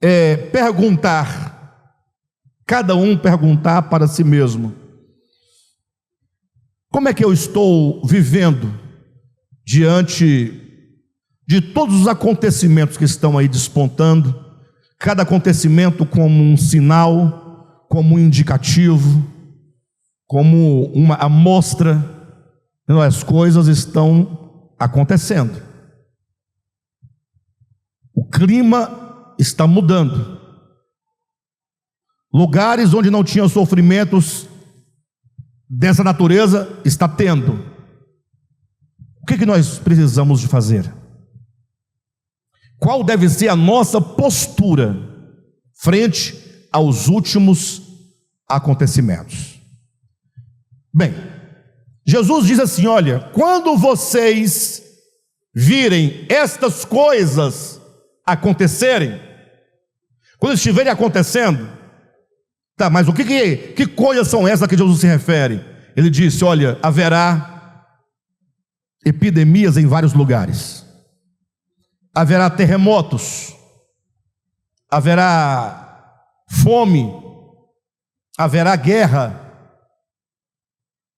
é cada um perguntar para si mesmo: como é que eu estou vivendo diante de todos os acontecimentos que estão aí despontando, cada acontecimento como um sinal, como um indicativo, como uma amostra, as coisas estão acontecendo. O clima está mudando. Lugares onde não tinham sofrimentos dessa natureza, está tendo. O que nós precisamos de fazer? Qual deve ser a nossa postura frente aos últimos acontecimentos? Bem, Jesus diz assim: olha, quando vocês virem estas coisas acontecerem, quando estiverem acontecendo, tá, mas que coisas são essas que Jesus se refere? Ele disse: olha, haverá epidemias em vários lugares, haverá terremotos, haverá fome, haverá guerra.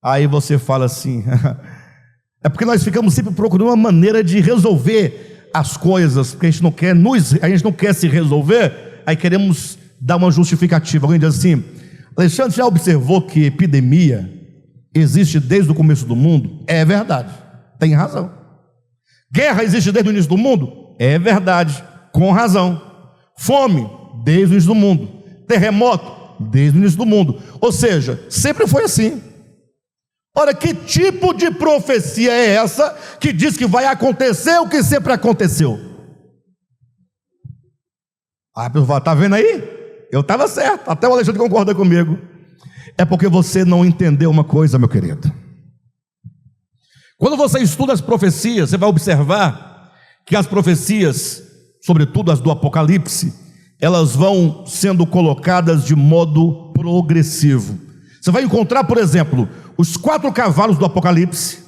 Aí você fala assim, é porque nós ficamos sempre procurando uma maneira de resolver as coisas, porque a gente não quer se resolver, aí queremos dar uma justificativa. Alguém diz assim: Alexandre, já observou que epidemia existe desde o começo do mundo? É verdade, tem razão. Guerra existe desde o início do mundo? É verdade, com razão. Fome, desde o início do mundo. Terremoto, desde o início do mundo. Ou seja, sempre foi assim. Ora, que tipo de profecia é essa que diz que vai acontecer o que sempre aconteceu? A pessoa fala, está vendo aí? Eu estava certo, até o Alexandre concorda comigo. É porque você não entendeu uma coisa, meu querido. Quando você estuda as profecias, você vai observar que as profecias, sobretudo as do Apocalipse, elas vão sendo colocadas de modo progressivo. Você vai encontrar, por exemplo, os 4 cavalos do Apocalipse.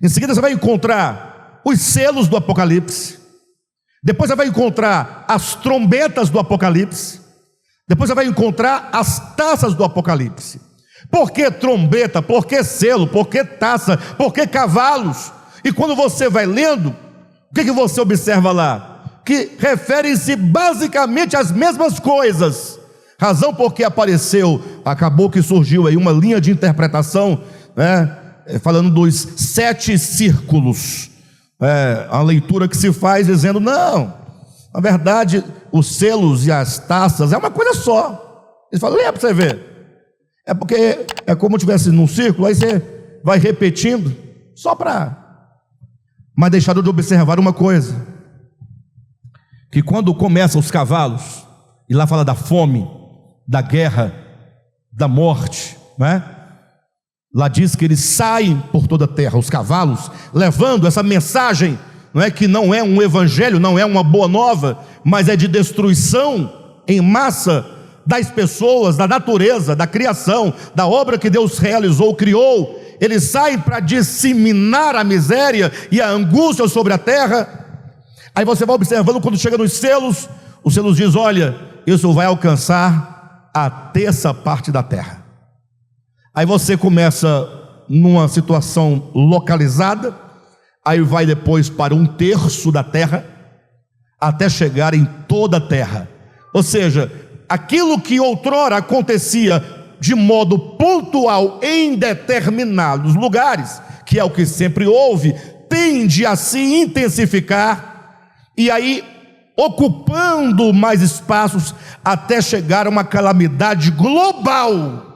Em seguida você vai encontrar os selos do Apocalipse. Depois você vai encontrar as trombetas do Apocalipse. Depois você vai encontrar as taças do Apocalipse. Por que trombeta? Por que selo? Por que taça? Por que cavalos? E quando você vai lendo, o que você observa lá? Que referem-se basicamente às mesmas coisas. Razão porque acabou que surgiu aí uma linha de interpretação, né, falando dos 7 círculos. A leitura que se faz dizendo, não, na verdade, os selos e as taças é uma coisa só. Eles falam, lê para você ver. É porque é como se estivesse num círculo, aí você vai repetindo, só para... Mas deixaram de observar uma coisa, que quando começam os cavalos, e lá fala da fome, da guerra, da morte, né? Lá diz que eles saem por toda a terra, os cavalos, levando essa mensagem, não é, que não é um evangelho, não é uma boa nova, mas é de destruição em massa das pessoas, da natureza, da criação, da obra que Deus realizou, criou. Eles saem para disseminar a miséria e a angústia sobre a terra. Aí você vai observando, quando chega nos selos, os selos diz, olha, isso vai alcançar a 1/3 parte da terra. Aí você começa numa situação localizada, aí vai depois para 1/3 da terra, até chegar em toda a terra. Ou seja, aquilo que outrora acontecia de modo pontual em determinados lugares, que é o que sempre houve, tende a se intensificar, e aí ocupando mais espaços, até chegar a uma calamidade global.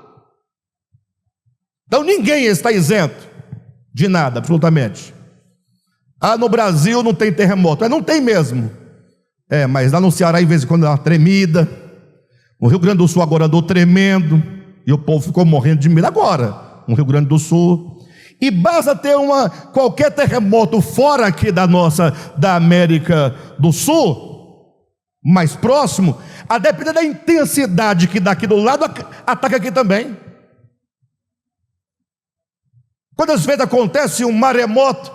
Então ninguém está isento de nada, absolutamente. No Brasil não tem terremoto. Não tem mesmo. Mas lá no Ceará, em vez de quando dá uma tremida. No Rio Grande do Sul agora andou tremendo, e o povo ficou morrendo de medo agora, no Rio Grande do Sul. E basta ter qualquer terremoto fora aqui da América do Sul, mais próximo, a depender da intensidade que daqui do lado, ataca aqui também. Quantas vezes acontece um maremoto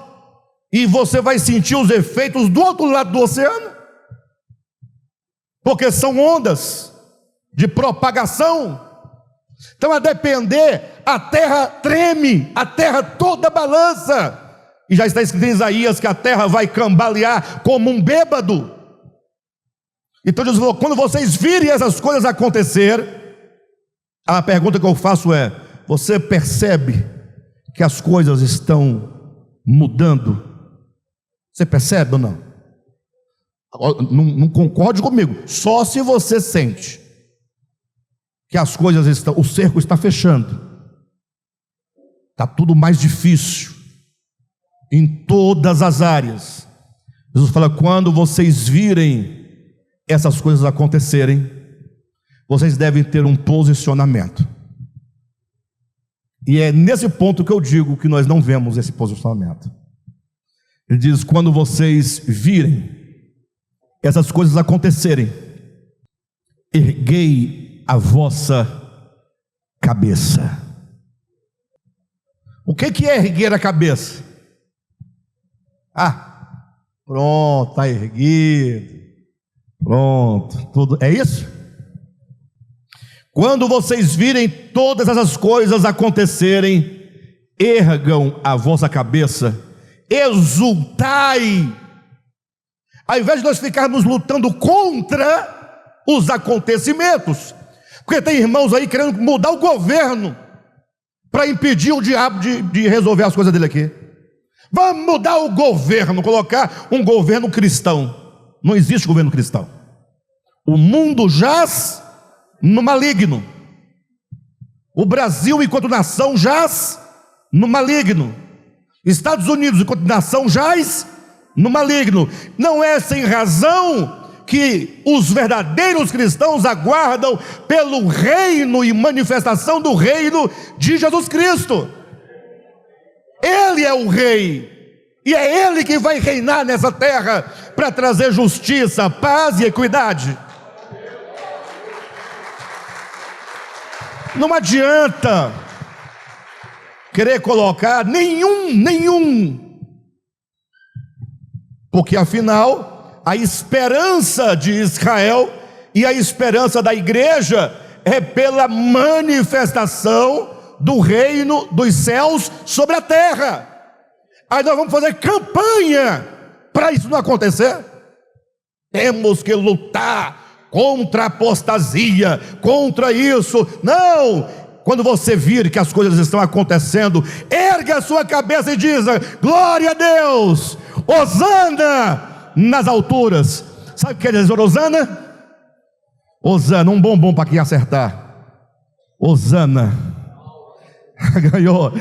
e você vai sentir os efeitos do outro lado do oceano? Porque são ondas de propagação. Então, a depender, a terra treme, a terra toda balança. E já está escrito em Isaías que a terra vai cambalear como um bêbado. Então Jesus falou, quando vocês virem essas coisas acontecer, a pergunta que eu faço é, você percebe que as coisas estão mudando? Você percebe ou não? Não concorde comigo, só se você sente que as coisas estão, o cerco está fechando, está tudo mais difícil, em todas as áreas. Jesus fala, quando vocês virem essas coisas acontecerem, vocês devem ter um posicionamento. E é nesse ponto que eu digo que nós não vemos esse posicionamento. Ele diz, quando vocês virem essas coisas acontecerem, erguei a vossa cabeça. O que é erguer a cabeça? Pronto, está erguido, pronto, tudo, é isso? Quando vocês virem todas essas coisas acontecerem, ergam a vossa cabeça, exultai. Ao invés de nós ficarmos lutando contra os acontecimentos, porque tem irmãos aí querendo mudar o governo para impedir o diabo de resolver as coisas dele aqui. Vamos mudar o governo, colocar um governo cristão. Não existe governo cristão. O mundo jaz no maligno. O Brasil, enquanto nação, jaz no maligno. Estados Unidos, enquanto nação, jaz no maligno. Não é sem razão que os verdadeiros cristãos aguardam pelo reino e manifestação do reino de Jesus Cristo. Ele é o rei, e é Ele que vai reinar nessa terra para trazer justiça, paz e equidade. Não adianta querer colocar nenhum, porque afinal a esperança de Israel e a esperança da igreja é pela manifestação do reino dos céus sobre a terra. Aí nós vamos fazer campanha para isso não acontecer. Temos que lutar contra a apostasia, contra isso. Não! Quando você vir que as coisas estão acontecendo, erga a sua cabeça e diz: glória a Deus, hosana nas alturas. Sabe o que quer dizer hosana? Hosana, um bombom para quem acertar. Hosana. Ganhou.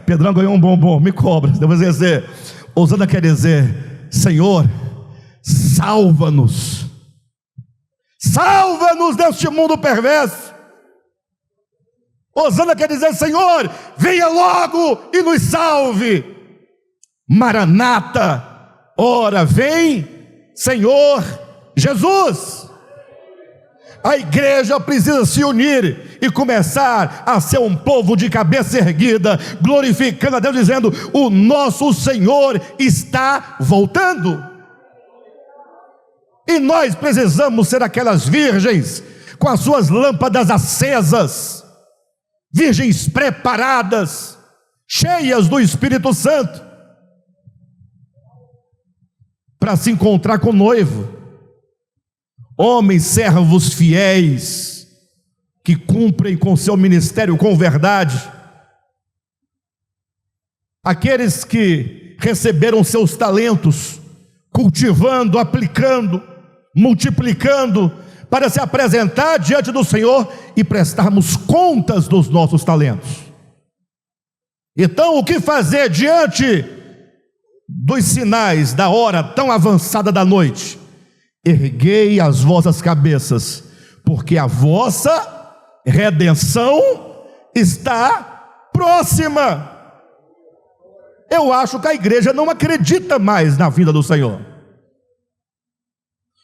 Pedrão ganhou um bombom, me cobra. Depois dizer, hosana quer dizer: Senhor, salva-nos. Salva-nos deste mundo perverso. Hosana quer dizer: Senhor, venha logo e nos salve. Maranata, ora vem, Senhor Jesus. A igreja precisa se unir e começar a ser um povo de cabeça erguida, glorificando a Deus, dizendo: o nosso Senhor está voltando. E nós precisamos ser aquelas virgens com as suas lâmpadas acesas, virgens preparadas, cheias do Espírito Santo, para se encontrar com o noivo. Homens, servos fiéis, que cumprem com seu ministério com verdade, aqueles que receberam seus talentos, cultivando, aplicando, multiplicando, para se apresentar diante do Senhor e prestarmos contas dos nossos talentos. Então, o que fazer diante dos sinais da hora tão avançada da noite? Erguei as vossas cabeças, porque a vossa redenção está próxima. Eu acho que a igreja não acredita mais na vinda do Senhor.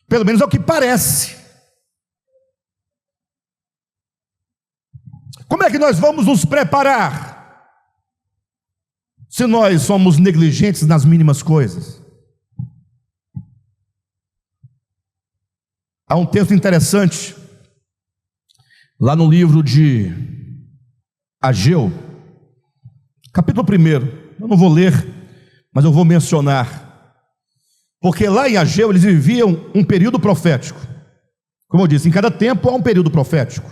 Pelo menos é o que parece. Como é que nós vamos nos preparar se nós somos negligentes nas mínimas coisas? Há um texto interessante lá no livro de Ageu, capítulo 1. Eu não vou ler, mas eu vou mencionar, porque lá em Ageu eles viviam um período profético. Como eu disse, em cada tempo há um período profético.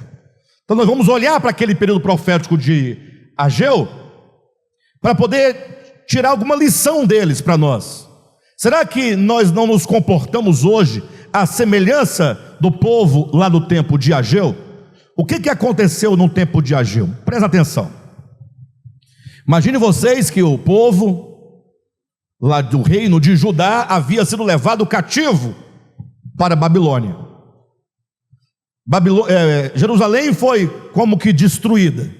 Então nós vamos olhar para aquele período profético de Ageu para poder tirar alguma lição deles para nós. Será que nós não nos comportamos hoje à semelhança do povo lá no tempo de Ageu? O que aconteceu no tempo de Ageu? Presta atenção. Imagine vocês que o povo lá do reino de Judá havia sido levado cativo para Babilônia. Jerusalém foi como que destruída.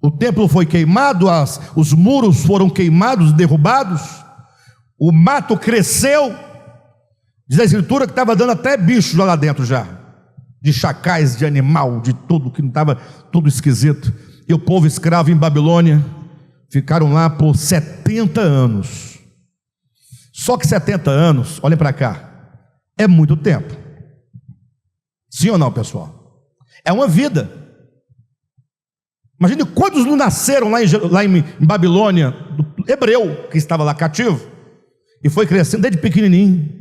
O templo foi queimado, os muros foram queimados, derrubados, o mato cresceu. Diz a escritura que estava dando até bicho lá dentro já, de chacais, de animal, de tudo, que não estava tudo esquisito. E o povo escravo em Babilônia ficaram lá por 70 anos. Só que 70 anos, olhem para cá, é muito tempo. Sim ou não, pessoal? É uma vida. Imagine quantos não nasceram lá em Babilônia, do hebreu que estava lá cativo, e foi crescendo desde pequenininho,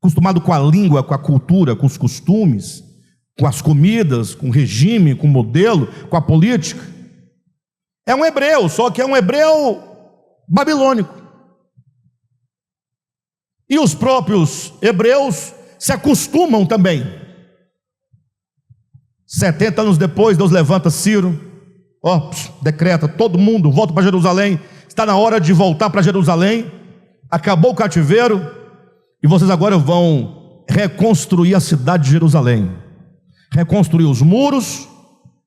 acostumado com a língua, com a cultura, com os costumes, com as comidas, com o regime, com o modelo, com a política. É um hebreu, só que é um hebreu babilônico. E os próprios hebreus se acostumam também. 70 anos depois, Deus levanta Ciro, decreta, todo mundo volta para Jerusalém. Está na hora de voltar para Jerusalém. Acabou o cativeiro. E vocês agora vão reconstruir a cidade de Jerusalém, reconstruir os muros,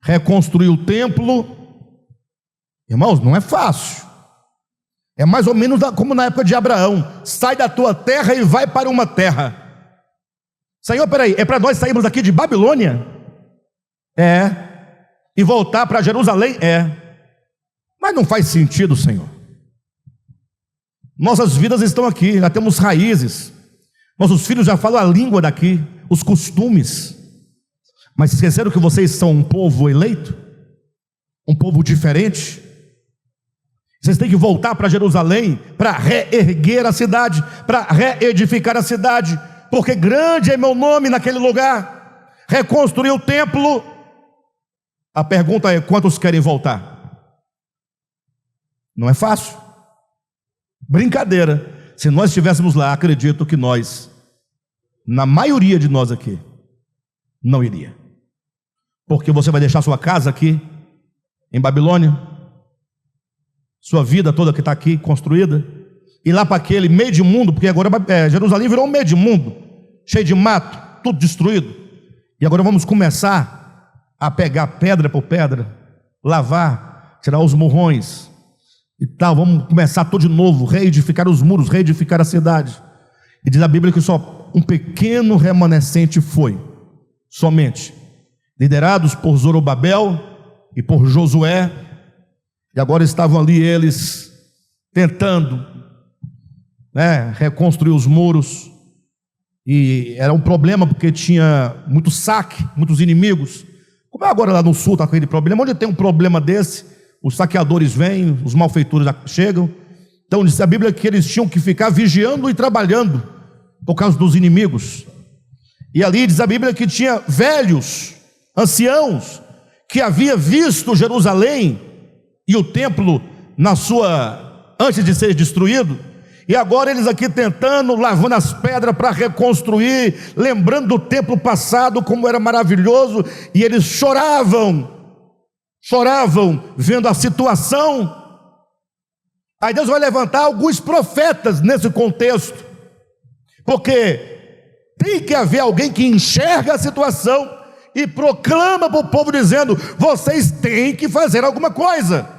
reconstruir o templo. Irmãos, não é fácil. É mais ou menos como na época de Abraão: sai da tua terra e vai para uma terra. Senhor, peraí, é para nós sairmos daqui de Babilônia? É. E voltar para Jerusalém? É. Mas não faz sentido, Senhor. Nossas vidas estão aqui, já temos raízes, nossos filhos já falam a língua daqui, os costumes. Mas esqueceram que vocês são um povo eleito, um povo diferente. Vocês têm que voltar para Jerusalém para reerguer a cidade, para reedificar a cidade, porque grande é meu nome naquele lugar. Reconstruir o templo. A pergunta é: quantos querem voltar? Não é fácil. Brincadeira. Se nós estivéssemos lá, acredito que nós, na maioria de nós aqui, não iria. Porque você vai deixar sua casa aqui em Babilônia, sua vida toda que está aqui construída, e lá para aquele meio de mundo, porque agora Jerusalém virou um meio de mundo, cheio de mato, tudo destruído. E agora vamos começar a pegar pedra por pedra, lavar, tirar os morrões e tal. Vamos começar tudo de novo, reedificar os muros, reedificar a cidade. E diz a Bíblia que só um pequeno remanescente foi, somente, liderados por Zorobabel e por Josué. E agora estavam ali eles tentando, reconstruir os muros. E era um problema porque tinha muito saque, muitos inimigos. Como é agora lá no sul está aquele problema? Onde tem um problema desse, os saqueadores vêm, os malfeitores chegam. Então diz a Bíblia que eles tinham que ficar vigiando e trabalhando por causa dos inimigos. E ali diz a Bíblia que tinha velhos, anciãos, que havia visto Jerusalém e o templo antes de ser destruído, e agora eles aqui tentando, lavando as pedras para reconstruir, lembrando do templo passado, como era maravilhoso, e eles choravam vendo a situação. Aí Deus vai levantar alguns profetas nesse contexto, porque tem que haver alguém que enxerga a situação e proclama para o povo dizendo: vocês têm que fazer alguma coisa.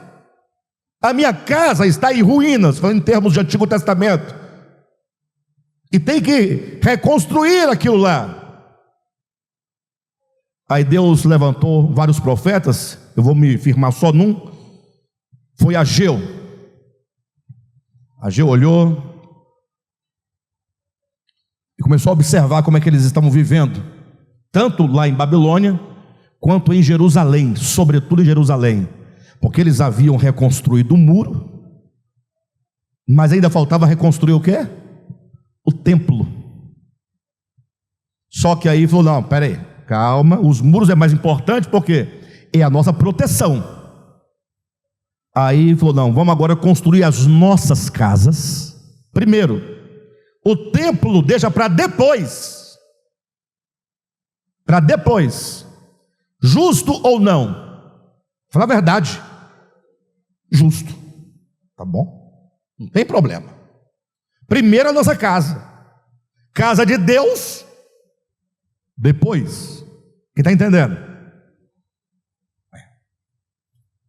A minha casa está em ruínas, falando em termos de Antigo Testamento, e tem que reconstruir aquilo lá. Aí Deus levantou vários profetas, eu vou me firmar só num, foi Ageu. Ageu olhou e começou a observar como é que eles estavam vivendo, tanto lá em Babilônia, quanto em Jerusalém, sobretudo em Jerusalém, porque eles haviam reconstruído o muro, mas ainda faltava reconstruir o quê? O templo. Só que aí falou: não, peraí, calma, os muros é mais importante, porque é a nossa proteção. Aí falou: não, vamos agora construir as nossas casas primeiro, o templo deixa para depois. Para depois. Justo ou não? Fala a verdade. Justo. Tá bom? Não tem problema. Primeiro a nossa casa. Casa de Deus. Depois. Quem está entendendo?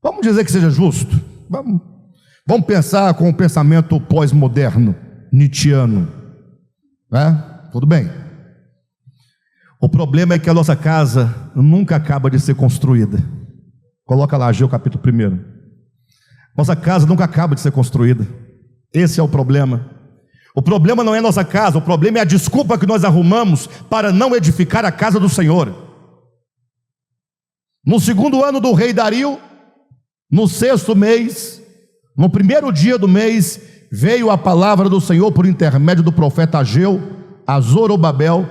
Vamos dizer que seja justo. Vamos pensar com o pensamento pós-moderno, nietzschiano. Tudo bem. O problema é que a nossa casa nunca acaba de ser construída. Coloca lá, Ageu capítulo 1. Nossa casa nunca acaba de ser construída. Esse é o problema. O problema não é a nossa casa, o problema é a desculpa que nós arrumamos para não edificar a casa do Senhor. No 2º ano do rei Dario, no 6º mês, no 1º dia do mês, veio a palavra do Senhor por intermédio do profeta Ageu a Zorobabel,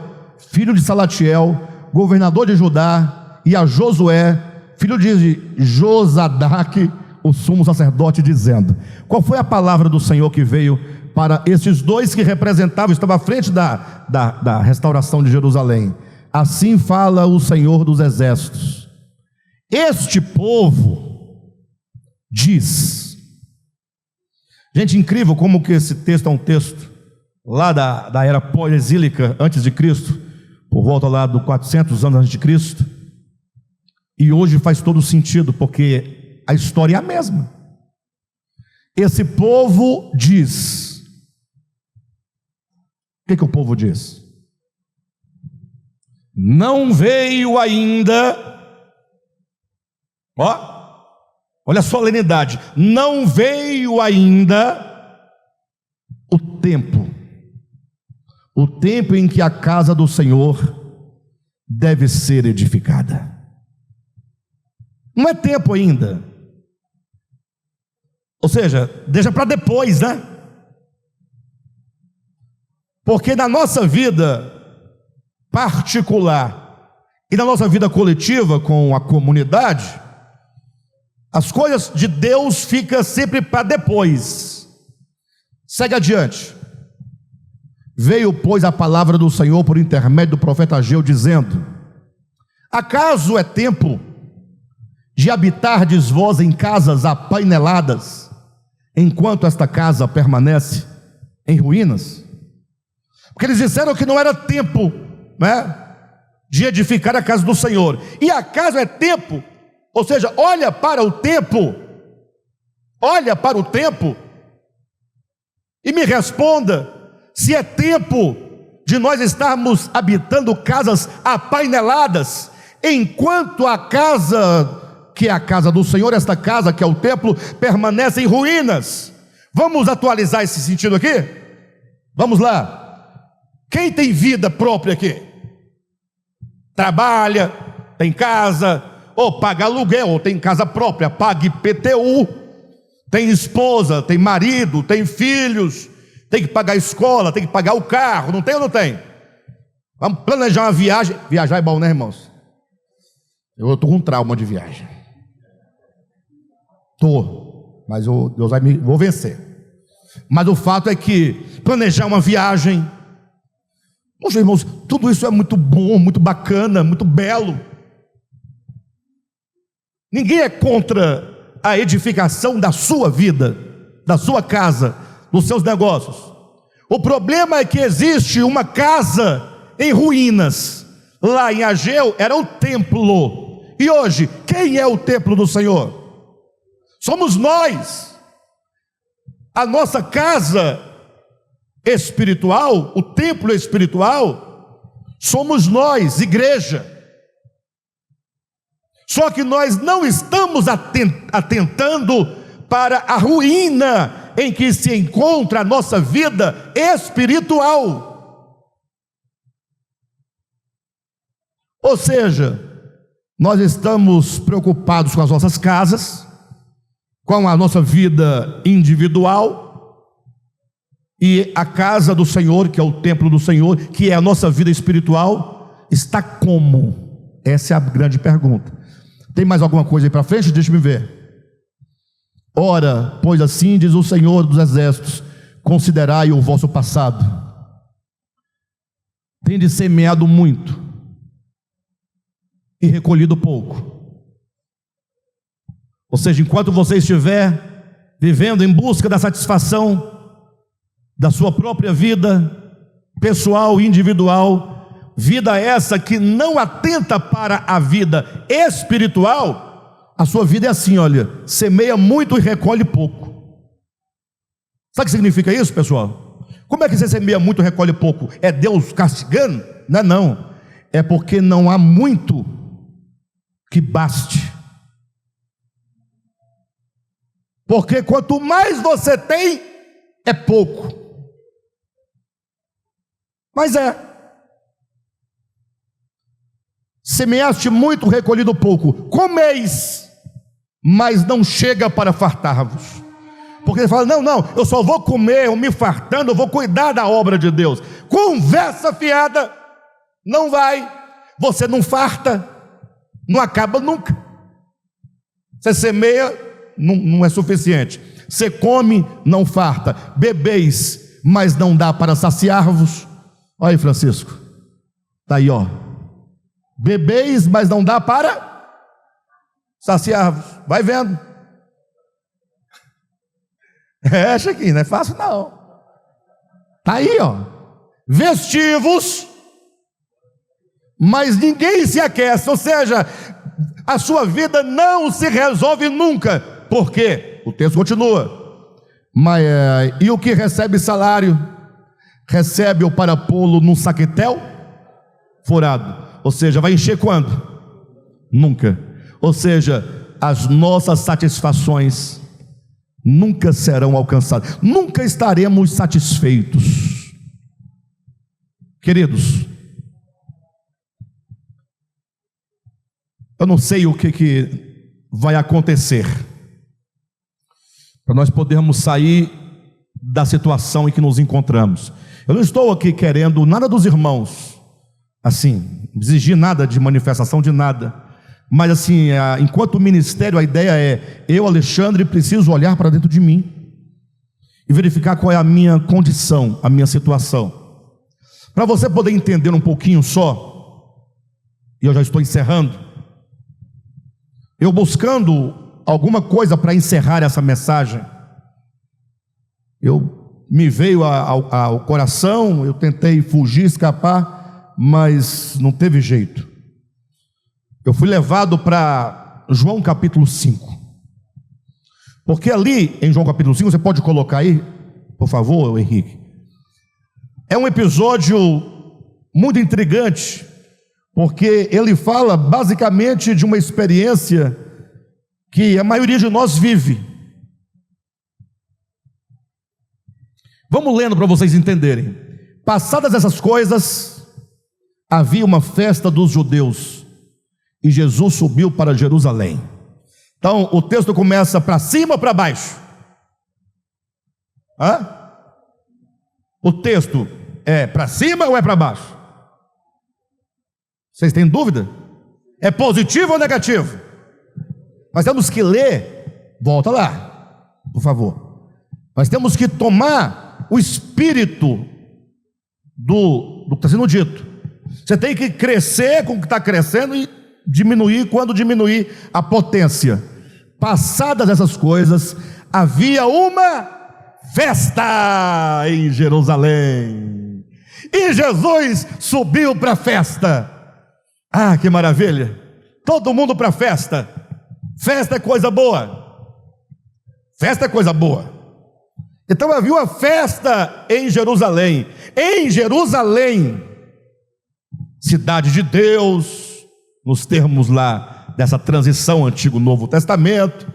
filho de Salatiel, governador de Judá, e a Josué, filho de Josadaque, o sumo sacerdote, dizendo: qual foi a palavra do Senhor que veio para esses dois que representavam, estavam à frente da restauração de Jerusalém? Assim fala o Senhor dos exércitos: este povo diz. Gente, incrível como que esse texto é um texto lá da era pós-exílica, antes de Cristo, por volta lá dos 400 anos antes de Cristo, e hoje faz todo sentido, porque a história é a mesma. Esse povo diz, o que o povo diz? Não veio ainda, olha a solenidade, não veio ainda o tempo em que a casa do Senhor deve ser edificada. Não é tempo ainda, ou seja, deixa para depois, né? Porque na nossa vida particular e na nossa vida coletiva com a comunidade, as coisas de Deus ficam sempre para depois. Segue adiante. Veio, pois, a palavra do Senhor por intermédio do profeta Ageu, dizendo: acaso é tempo de habitardes vós em casas apaineladas, enquanto esta casa permanece em ruínas? Porque eles disseram que não era tempo, né, de edificar a casa do Senhor. E acaso é tempo, ou seja, olha para o tempo e me responda se é tempo de nós estarmos habitando casas apaineladas, enquanto a casa que é a casa do Senhor, esta casa que é o templo, permanece em ruínas. Vamos atualizar esse sentido aqui? Vamos lá. Quem tem vida própria aqui? Trabalha, tem casa, ou paga aluguel, ou tem casa própria, paga IPTU, tem esposa, tem marido, tem filhos, tem que pagar a escola, tem que pagar o carro, não tem ou não tem? Vamos planejar uma viagem. Viajar é bom, né, irmãos? Eu estou com um trauma de viagem. Mas Deus vou vencer. Mas o fato é que planejar uma viagem, poxa, irmãos, tudo isso é muito bom, muito bacana, muito belo. Ninguém é contra a edificação da sua vida, da sua casa, dos seus negócios. O problema é que existe uma casa em ruínas. Lá em Ageu era o templo. E hoje, quem é o templo do Senhor? Somos nós. A nossa casa espiritual, o templo espiritual, somos nós, igreja. Só que nós não estamos atentando para a ruína em que se encontra a nossa vida espiritual. Ou seja, nós estamos preocupados com as nossas casas, com a nossa vida individual, e a casa do Senhor, que é o templo do Senhor, que é a nossa vida espiritual, está como? Essa é a grande pergunta. Tem mais alguma coisa aí para frente? Deixa-me ver. Ora, pois assim diz o Senhor dos Exércitos: considerai o vosso passado. Tendes semeado muito e recolhido pouco. Ou seja, enquanto você estiver vivendo em busca da satisfação da sua própria vida pessoal, individual, vida essa que não atenta para a vida espiritual, a sua vida é assim, olha: semeia muito e recolhe pouco. Sabe o que significa isso, pessoal? Como é que você semeia muito e recolhe pouco? É Deus castigando? Não. É porque não há muito que baste. Porque quanto mais você tem, é pouco. Mas semeaste muito, recolhido pouco. Comeis, mas não chega para fartar-vos. Porque ele fala: não, eu só vou comer, eu me fartando, eu vou cuidar da obra de Deus. Conversa fiada, não vai. Você não farta, não acaba nunca. Você semeia, não é suficiente. Você come, não farta. Bebeis, mas não dá para saciar-vos. Olha aí, Francisco, está aí, ó. Bebeis, mas não dá para saciar-vos. Vai vendo. Chiquinho, não é fácil não. Está aí, ó. Vestivos, mas ninguém se aquece. Ou seja, a sua vida não se resolve nunca. Por quê? O texto continua. Mas, e o que recebe salário? Recebe-o para pô-lo num saquetel furado. Ou seja, vai encher quando? Nunca. Ou seja, as nossas satisfações nunca serão alcançadas. Nunca estaremos satisfeitos. Queridos, eu não sei o que vai acontecer para nós podermos sair da situação em que nos encontramos. Eu não estou aqui querendo nada dos irmãos, assim, exigir nada de manifestação de nada, mas assim, enquanto ministério, a ideia é, eu, Alexandre, preciso olhar para dentro de mim e verificar qual é a minha condição, a minha situação. Para você poder entender um pouquinho só, e eu já estou encerrando, eu buscando alguma coisa para encerrar essa mensagem, me veio ao coração, eu tentei fugir, escapar, mas não teve jeito. Eu fui levado para João capítulo 5, porque ali em João capítulo 5, você pode colocar aí, por favor, Henrique. É um episódio muito intrigante, porque ele fala basicamente de uma experiência que a maioria de nós vive. Vamos lendo para vocês entenderem. Passadas essas coisas, havia uma festa dos judeus, e Jesus subiu para Jerusalém. Então o texto começa para cima ou para baixo? O texto é para cima ou é para baixo? Vocês têm dúvida? É positivo ou negativo? Nós temos que ler, volta lá, por favor. Nós temos que tomar o espírito do que está sendo dito. Você tem que crescer com o que está crescendo e diminuir quando diminuir a potência. Passadas essas coisas, havia uma festa em Jerusalém, e Jesus subiu para a festa. Ah, que maravilha! Todo mundo para a festa. Festa é coisa boa. Festa é coisa boa. Então havia uma festa em Jerusalém. Em Jerusalém, cidade de Deus, nos termos lá dessa transição Antigo-Novo Testamento.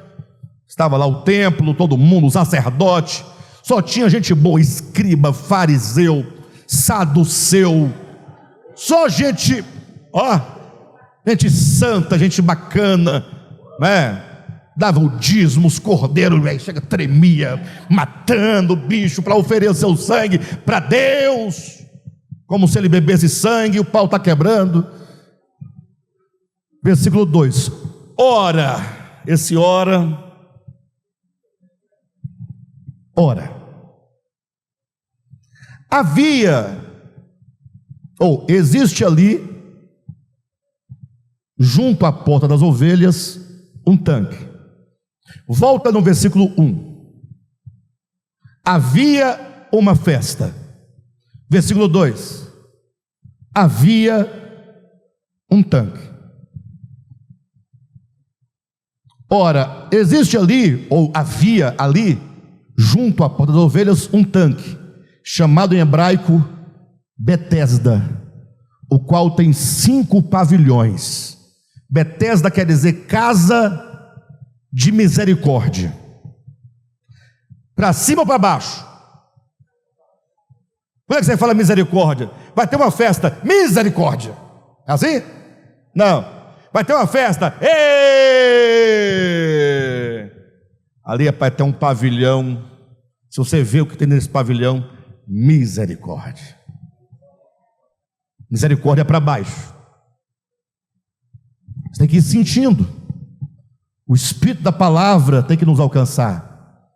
Estava lá o templo, todo mundo, o sacerdote. Só tinha gente boa, escriba, fariseu, saduceu. Só gente, gente santa, gente bacana, né? Dava o dízimo, os cordeiros, chega, tremia, matando o bicho para oferecer o sangue para Deus, como se ele bebesse sangue, e o pau está quebrando. Versículo 2: ora, esse ora, havia, ou existe ali, junto à porta das ovelhas, um tanque. Volta no versículo 1. Havia uma festa. Versículo 2. Havia um tanque. Ora, existe ali, ou havia ali, junto à porta das ovelhas, um tanque, chamado em hebraico Betesda, o qual tem 5 pavilhões. Betesda quer dizer casa de misericórdia. Para cima ou para baixo? Como é que você fala misericórdia? Vai ter uma festa, misericórdia. É assim? Não. Vai ter uma festa, ali é para ter um pavilhão. Se você vê o que tem nesse pavilhão, misericórdia. Misericórdia é para baixo. Você tem que ir sentindo. O Espírito da palavra tem que nos alcançar.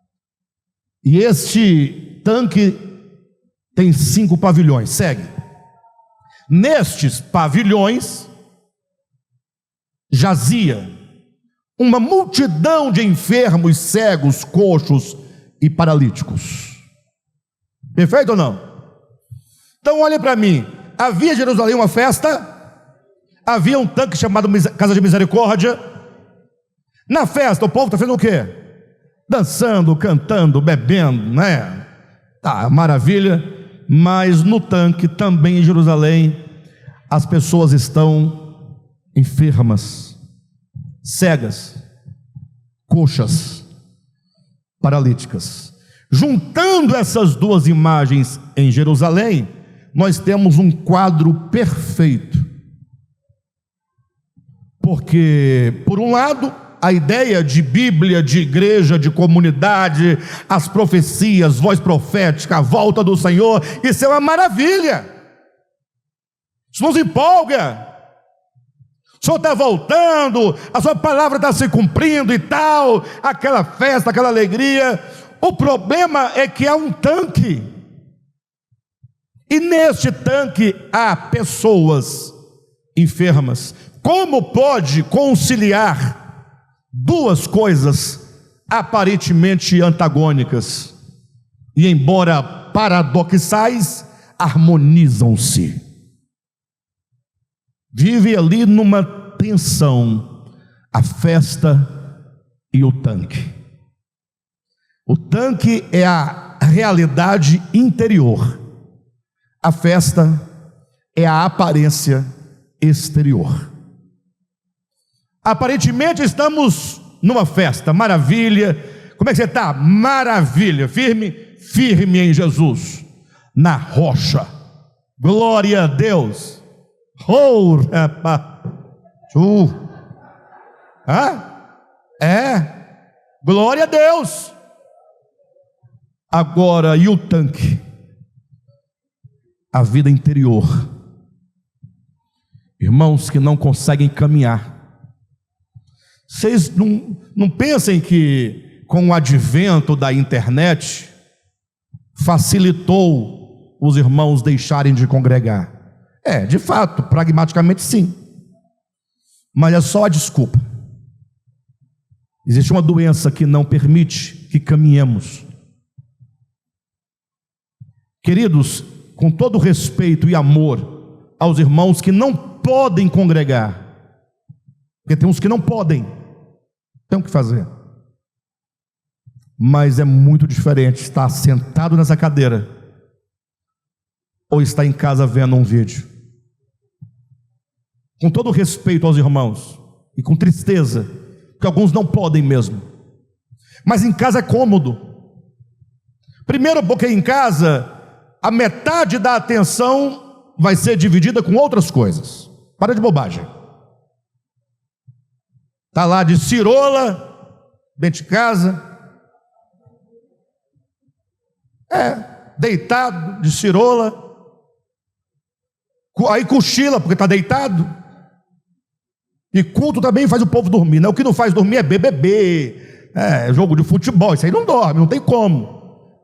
E este tanque tem 5 pavilhões. Segue. Nestes pavilhões jazia uma multidão de enfermos, cegos, coxos e paralíticos. Perfeito ou não? Então olhe para mim, havia em Jerusalém uma festa, havia um tanque chamado Casa de Misericórdia. Na festa o povo está fazendo o quê? Dançando, cantando, bebendo, né? Tá, maravilha. Mas no tanque também em Jerusalém as pessoas estão enfermas, cegas, coxas, paralíticas. Juntando essas duas imagens em Jerusalém, nós temos um quadro perfeito. Porque, por um lado, a ideia de Bíblia, de igreja, de comunidade, as profecias, voz profética, a volta do Senhor, isso é uma maravilha. Isso nos empolga. O Senhor está voltando, a sua palavra está se cumprindo e tal, aquela festa, aquela alegria. O problema é que há um tanque, e neste tanque há pessoas enfermas. Como pode conciliar duas coisas aparentemente antagônicas, e embora paradoxais, harmonizam-se? Vive ali numa tensão, a festa e o tanque. O tanque é a realidade interior, a festa é a aparência exterior. Aparentemente estamos numa festa, maravilha. Como é que você está? Maravilha, firme, firme em Jesus, na rocha, glória a Deus. Oh, glória a Deus. Agora, e o tanque? A vida interior. Irmãos que não conseguem caminhar. Vocês não pensem que com o advento da internet facilitou os irmãos deixarem de congregar. De fato, pragmaticamente sim, mas é só a desculpa. Existe uma doença que não permite que caminhemos. Queridos, com todo respeito e amor aos irmãos que não podem congregar, porque tem uns que não podem, tem o que fazer, mas é muito diferente estar sentado nessa cadeira ou estar em casa vendo um vídeo. Com todo respeito aos irmãos e com tristeza, porque alguns não podem mesmo, mas em casa é cômodo. Primeiro porque em casa a metade da atenção vai ser dividida com outras coisas. Para de bobagem. Está lá de cirola, dentro de casa, deitado de cirola, aí cochila porque está deitado. E culto também faz o povo dormir, né? O que não faz dormir é BBB, jogo de futebol, isso aí não dorme, não tem como.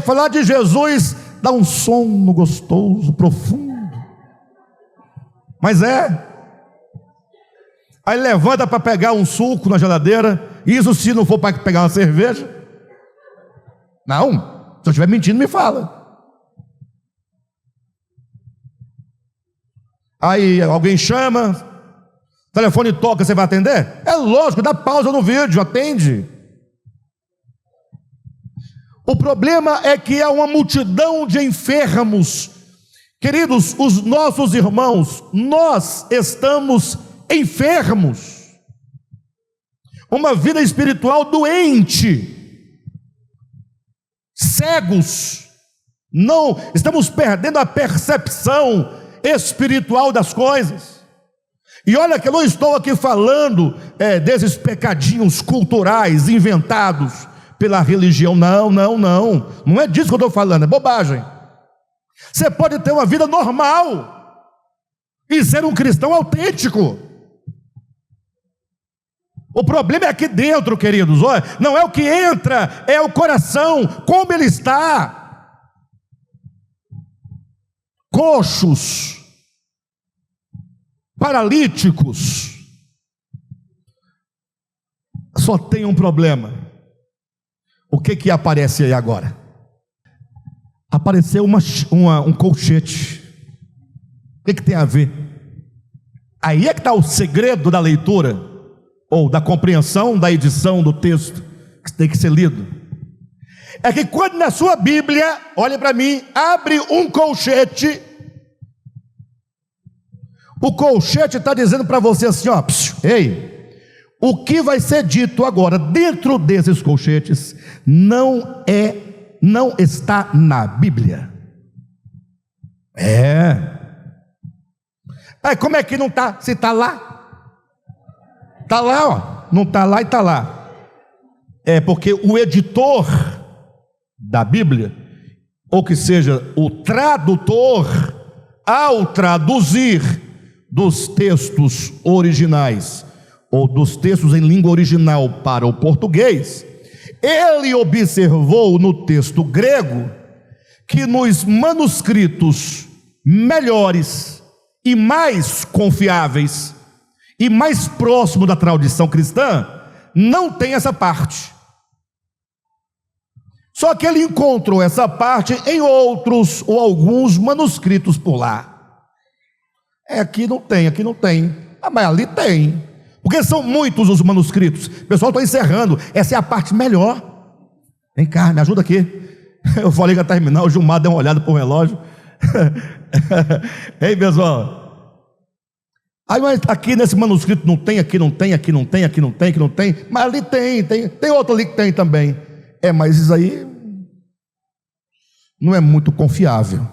Falar de Jesus dá um sono gostoso, profundo, mas aí levanta para pegar um suco na geladeira, isso se não for para pegar uma cerveja. Não, se eu estiver mentindo me fala. Aí alguém chama, o telefone toca, você vai atender? É lógico, dá pausa no vídeo, atende. O problema é que há uma multidão de enfermos. Queridos, os nossos irmãos, nós estamos enfermos. Uma vida espiritual doente, cegos, não, estamos perdendo a percepção espiritual das coisas. E olha que eu não estou aqui falando desses pecadinhos culturais inventados pela religião, não é disso que eu estou falando, é bobagem. Você pode ter uma vida normal e ser um cristão autêntico. O problema é aqui dentro, queridos, não é o que entra, é o coração, como ele está. Coxos, paralíticos, só tem um problema. O que aparece aí agora? apareceu um colchete. O que tem a ver? Aí é que está o segredo da leitura, ou da compreensão da edição do texto, que tem que ser lido. É que quando na sua Bíblia, olha para mim, abre um colchete, o colchete está dizendo para você assim, ó, ei, o que vai ser dito agora dentro desses colchetes não está na Bíblia. Como é que não está? Se está lá? Está lá, ó. Não está lá e está lá. É porque o editor da Bíblia, ou que seja, o tradutor, ao traduzir dos textos originais, ou dos textos em língua original para o português, ele observou no texto grego que nos manuscritos melhores e mais confiáveis e mais próximo da tradição cristã não tem essa parte. Só que ele encontrou essa parte em outros ou alguns manuscritos por lá. Aqui não tem. Mas ali tem. Porque são muitos os manuscritos. Pessoal, estou encerrando. Essa é a parte melhor. Vem cá, me ajuda aqui. Eu falei que ia terminar. O Gilmar deu uma olhada para o relógio. Ei, pessoal. Aí, mas aqui nesse manuscrito não tem, aqui não tem. Mas ali tem outro ali que tem também. Mas isso aí não é muito confiável.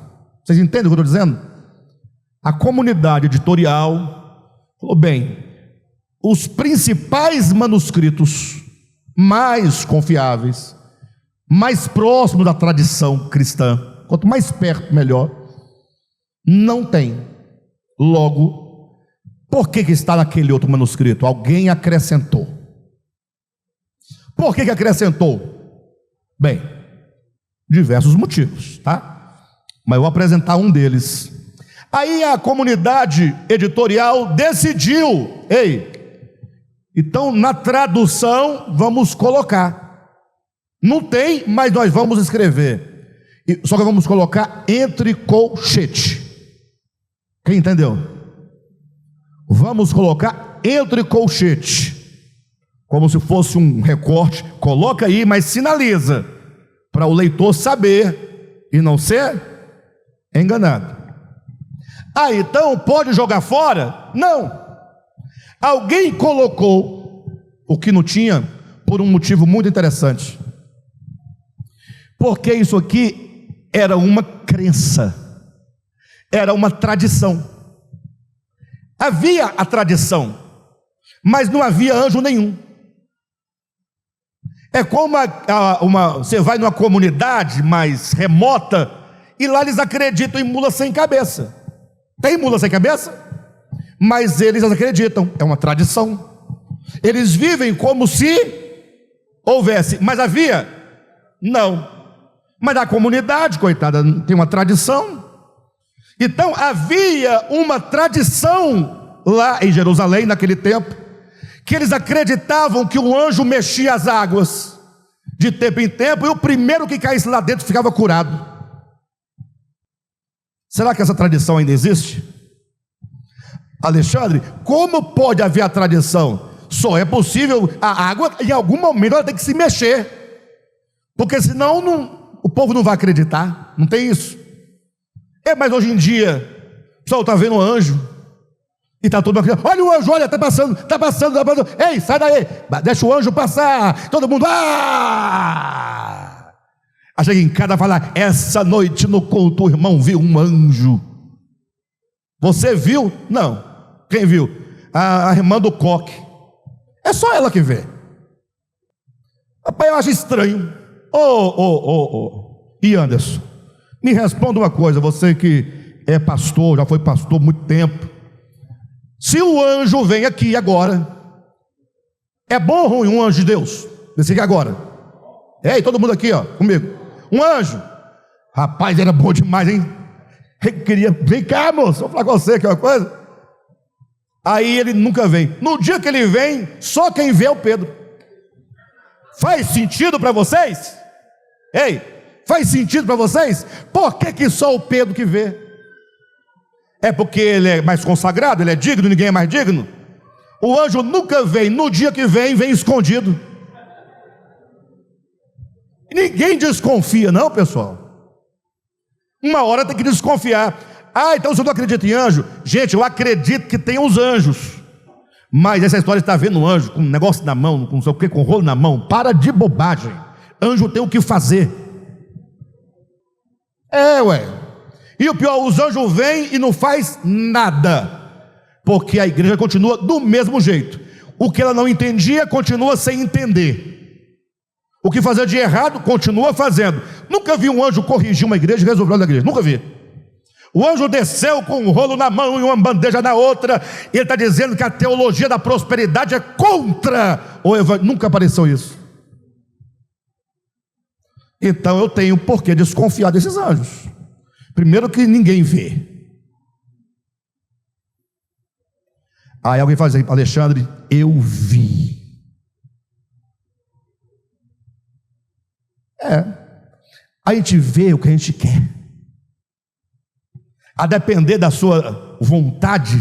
Vocês entendem o que eu estou dizendo? A comunidade editorial falou, bem, os principais manuscritos mais confiáveis, mais próximos da tradição cristã, quanto mais perto, melhor, não tem. Logo, por que está naquele outro manuscrito? Alguém acrescentou. Por que acrescentou? Bem, diversos motivos, tá? Mas eu vou apresentar um deles. Aí a comunidade editorial decidiu, então na tradução vamos colocar. Não tem, mas nós vamos escrever. Só que vamos colocar entre colchete. Quem entendeu? Vamos colocar entre colchete. Como se fosse um recorte. Coloca aí, mas sinaliza, para o leitor saber e não ser enganado. Então pode jogar fora? Não. Alguém colocou o que não tinha por um motivo muito interessante. Porque isso aqui era uma crença, era uma tradição. Havia a tradição, mas não havia anjo nenhum. É como você vai numa comunidade mais remota e lá eles acreditam em mula sem cabeça. Tem mula sem cabeça? Mas eles acreditam, é uma tradição. Eles vivem como se houvesse, mas havia? Não. Mas a comunidade, coitada, tem uma tradição. Então havia uma tradição lá em Jerusalém naquele tempo, que eles acreditavam que o anjo mexia as águas de tempo em tempo, e o primeiro que caísse lá dentro ficava curado. Será que essa tradição ainda existe? Alexandre, como pode haver a tradição? Só é possível, a água em algum momento ela tem que se mexer, porque senão o povo não vai acreditar. Não tem isso. Mas hoje em dia o pessoal está vendo um anjo e está todo mundo, olha o anjo, olha, está passando. Ei, sai daí, deixa o anjo passar. Todo mundo, Aí chega em casa e fala, essa noite no culto o irmão viu um anjo. Você viu? Não. Quem viu? A irmã do coque. É só ela que vê. Rapaz, eu acho estranho. E Anderson, me responda uma coisa, você que é pastor, já foi pastor há muito tempo. Se o anjo vem aqui agora, é bom ou ruim um anjo de Deus? Desse aqui agora. Ei, todo mundo aqui, ó, comigo. Um anjo. Rapaz, era bom demais, hein? Ele queria, vem cá, moço, vou falar com você, que é uma coisa. Aí ele nunca vem. No dia que ele vem, só quem vê é o Pedro. Faz sentido para vocês? Faz sentido para vocês? Por que só o Pedro que vê? É porque ele é mais consagrado, ele é digno, ninguém é mais digno? O anjo nunca vem, no dia que vem, vem escondido. Ninguém desconfia não, pessoal. Uma hora tem que desconfiar. Ah, então você não acredita em anjo? Gente, eu acredito que tem os anjos. Mas essa história de estar vendo um anjo com um negócio na mão, com não sei o que, com um rolo na mão, para de bobagem. Anjo tem o que fazer. E o pior, os anjos vêm e não faz nada, porque a igreja continua do mesmo jeito. O que ela não entendia, continua sem entender. O que fazia de errado, continua fazendo. Nunca vi um anjo corrigir uma igreja e resolver a igreja, nunca vi. O anjo desceu com um rolo na mão e uma bandeja na outra, e ele está dizendo que a teologia da prosperidade é contra o evangelho. Nunca apareceu isso. Então eu tenho por que desconfiar desses anjos. Primeiro que ninguém vê. Aí alguém fala assim: Alexandre, eu vi. A gente vê o que a gente quer. A depender da sua vontade,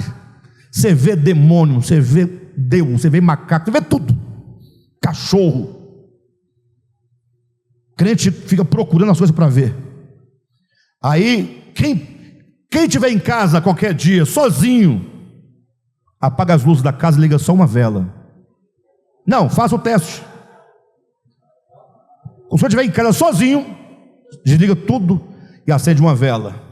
você vê demônio, você vê Deus, você vê macaco, você vê tudo. Cachorro. O crente fica procurando as coisas para ver. Aí, quem estiver em casa qualquer dia, sozinho, apaga as luzes da casa e liga só uma vela. Não, faça o teste. Quando você estiver em casa sozinho, desliga tudo e acende uma vela.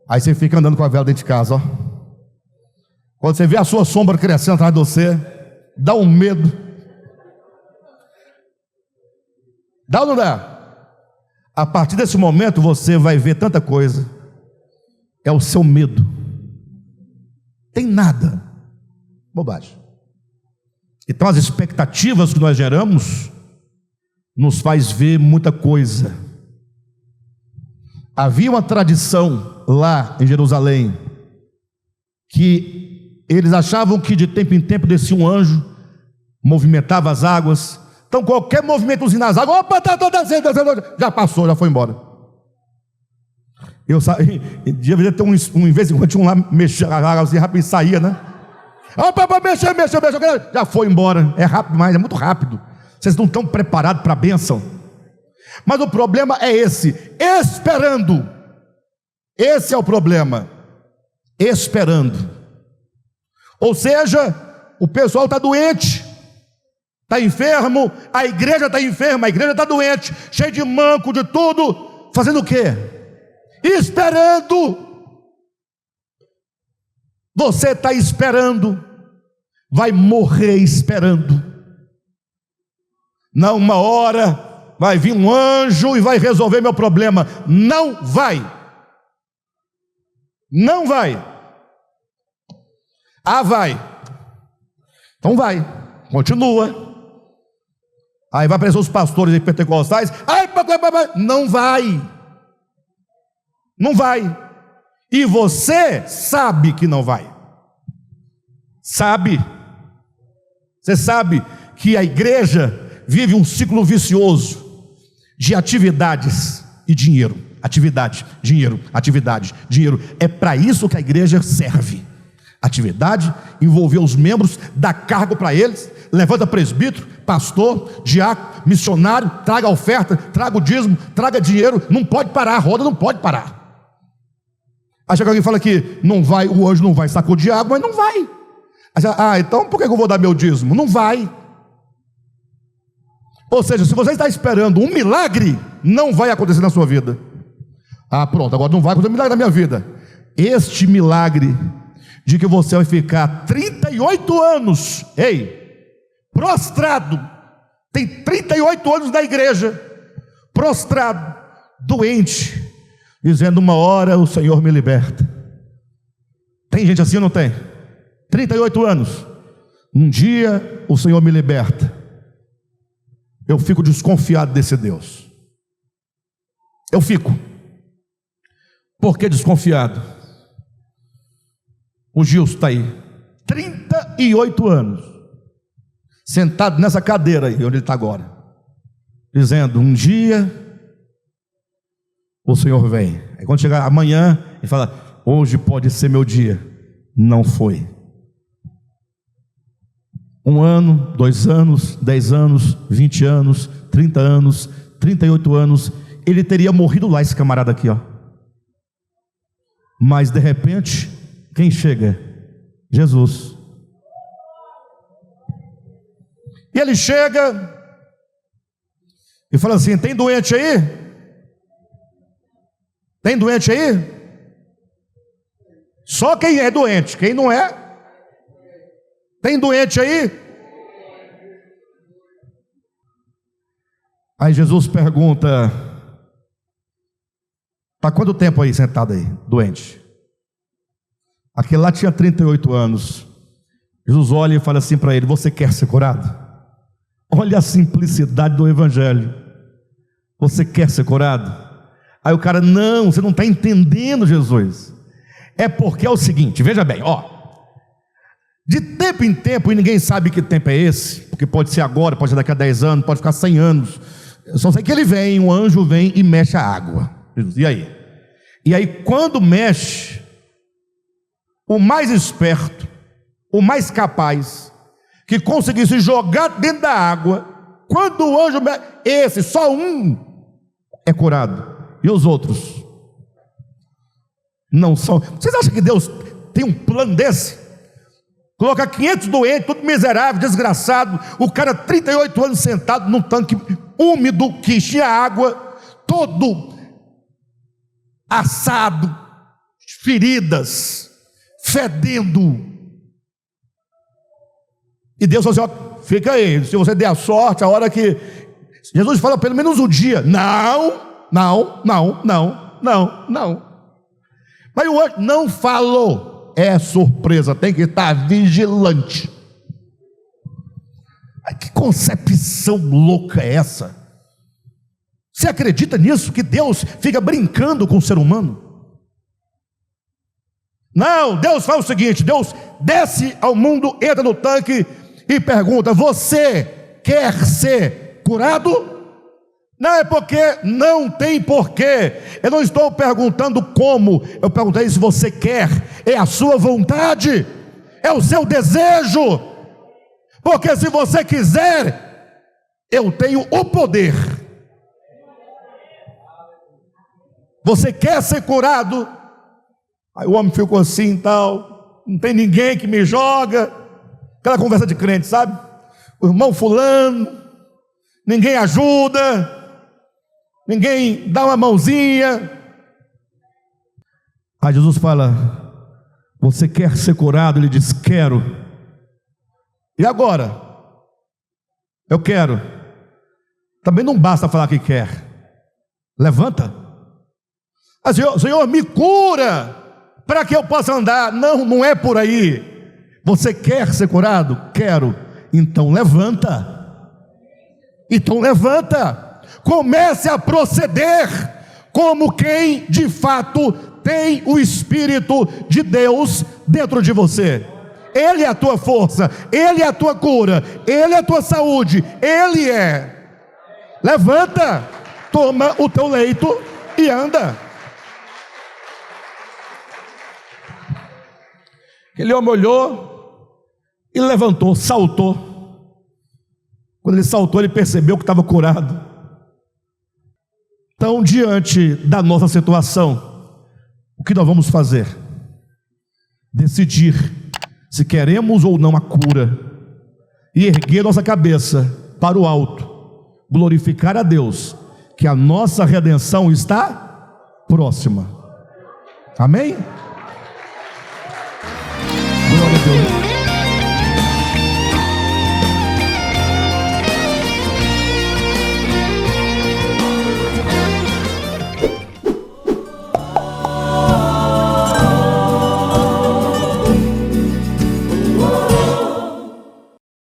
Aí você fica andando com a vela dentro de casa, ó. Quando você vê a sua sombra crescendo atrás de você, dá um medo. Dá ou não dá? A partir desse momento você vai ver tanta coisa. É o seu medo. Tem nada. Bobagem. Então as expectativas que nós geramos nos faz ver muita coisa. Havia uma tradição lá em Jerusalém, que eles achavam que de tempo em tempo descia um anjo, movimentava as águas. Então qualquer movimentozinho nas águas, opa, está descendo, já passou, já foi embora. Eu saí, devia ter em vez em quando tinha um lá, mexia a água assim, rápido e saía, né? Opa, mexeu, já foi embora. É rápido demais, é muito rápido. Vocês não estão preparados para a bênção. Mas o problema é esse: esperando. Esse é o problema. Esperando. Ou seja, o pessoal está doente, está enfermo, a igreja está enferma, a igreja está doente, cheia de manco, de tudo. Fazendo o quê? Esperando. Você está esperando, vai morrer esperando. Não, uma hora vai vir um anjo e vai resolver meu problema. Não vai. Não vai. Ah, vai. Então vai. Continua. Aí vai aparecer os pastores pentecostais. Não vai. Não vai. E você sabe que não vai. Sabe. Você sabe que a igreja vive um ciclo vicioso de atividades e dinheiro. Atividade, dinheiro, atividade, dinheiro. É para isso que a igreja serve. Atividade, envolver os membros, dá cargo para eles, levanta presbítero, pastor, diácono, missionário, traga a oferta, traga o dízimo, traga dinheiro. Não pode parar, a roda não pode parar. Acha que alguém fala que não vai, o anjo não vai, sacou de água, mas não vai. Então por que eu vou dar meu dízimo? Não vai. Ou seja, se você está esperando um milagre, não vai acontecer na sua vida. Pronto, agora não vai acontecer um milagre na minha vida. Este milagre de que você vai ficar 38 anos, prostrado, tem 38 anos na igreja, prostrado, doente, dizendo: uma hora o Senhor me liberta. Tem gente assim ou não tem? 38 anos, um dia o Senhor me liberta. Eu fico desconfiado desse Deus. Eu fico. Por que desconfiado? O Gilson está aí, 38 anos, sentado nessa cadeira aí, onde ele está agora. dizendo: um dia o Senhor vem. Aí quando chegar amanhã, ele fala: hoje pode ser meu dia. Não foi. 1 ano, 2 anos, 10 anos, 20 anos, 30 anos, 38 anos, ele teria morrido lá, esse camarada aqui, ó. Mas de repente, quem chega? Jesus. E ele chega e fala assim: tem doente aí? Tem doente aí? Só quem é doente, quem não é? Tem doente aí? Aí Jesus pergunta: está quanto tempo aí sentado aí, doente? Aquele lá tinha 38 anos. Jesus olha e fala assim para ele: você quer ser curado? Olha a simplicidade do evangelho. Você quer ser curado? Aí o cara: não, você não está entendendo, Jesus. É porque é o seguinte, veja bem, ó. De tempo em tempo, e ninguém sabe que tempo é esse, porque pode ser agora, pode ser daqui a 10 anos, pode ficar 100 anos. Eu só sei que ele vem, um anjo vem e mexe a água. E aí? E aí quando mexe, o mais esperto, o mais capaz, que conseguisse jogar dentro da água, quando o anjo mexe, esse, só um é curado. E os outros não são. Vocês acham que Deus tem um plano desse? Coloca 500 doentes, tudo miserável, desgraçado, o cara 38 anos sentado num tanque úmido, que tinha água, todo assado, feridas, fedendo. E Deus falou assim: ó, fica aí, se você der a sorte, a hora que... Jesus fala pelo menos um dia. Não. Mas o anjo não falou. É surpresa, tem que estar vigilante. Ai, que concepção louca é essa? Você acredita nisso? Que Deus fica brincando com o ser humano? Não, Deus faz o seguinte: Deus desce ao mundo, entra no tanque e pergunta: você quer ser curado? Não é porque não tem porquê. Eu não estou perguntando como, eu perguntei se você quer. É a sua vontade, é o seu desejo. Porque se você quiser, eu tenho o poder. Você quer ser curado? Aí o homem ficou assim e tal. Não tem ninguém que me joga. Aquela conversa de crente, sabe? O irmão fulano, ninguém ajuda, ninguém dá uma mãozinha. Aí Jesus fala: você quer ser curado? Ele diz: quero. E agora? Eu quero. Também não basta falar que quer. Levanta. Ah, Senhor, me cura, para que eu possa andar. Não, não é por aí. Você quer ser curado? Quero. Então levanta. Então levanta. Comece a proceder como quem de fato tem o Espírito de Deus dentro de você. Ele é a tua força, Ele é a tua cura, Ele é a tua saúde, Ele é. Levanta, toma o teu leito e anda. Aquele homem olhou e levantou, saltou. Quando ele saltou, ele percebeu que estava curado. Então, diante da nossa situação, o que nós vamos fazer? Decidir se queremos ou não a cura, e erguer nossa cabeça para o alto, glorificar a Deus, que a nossa redenção está próxima. Amém? Glória a Deus.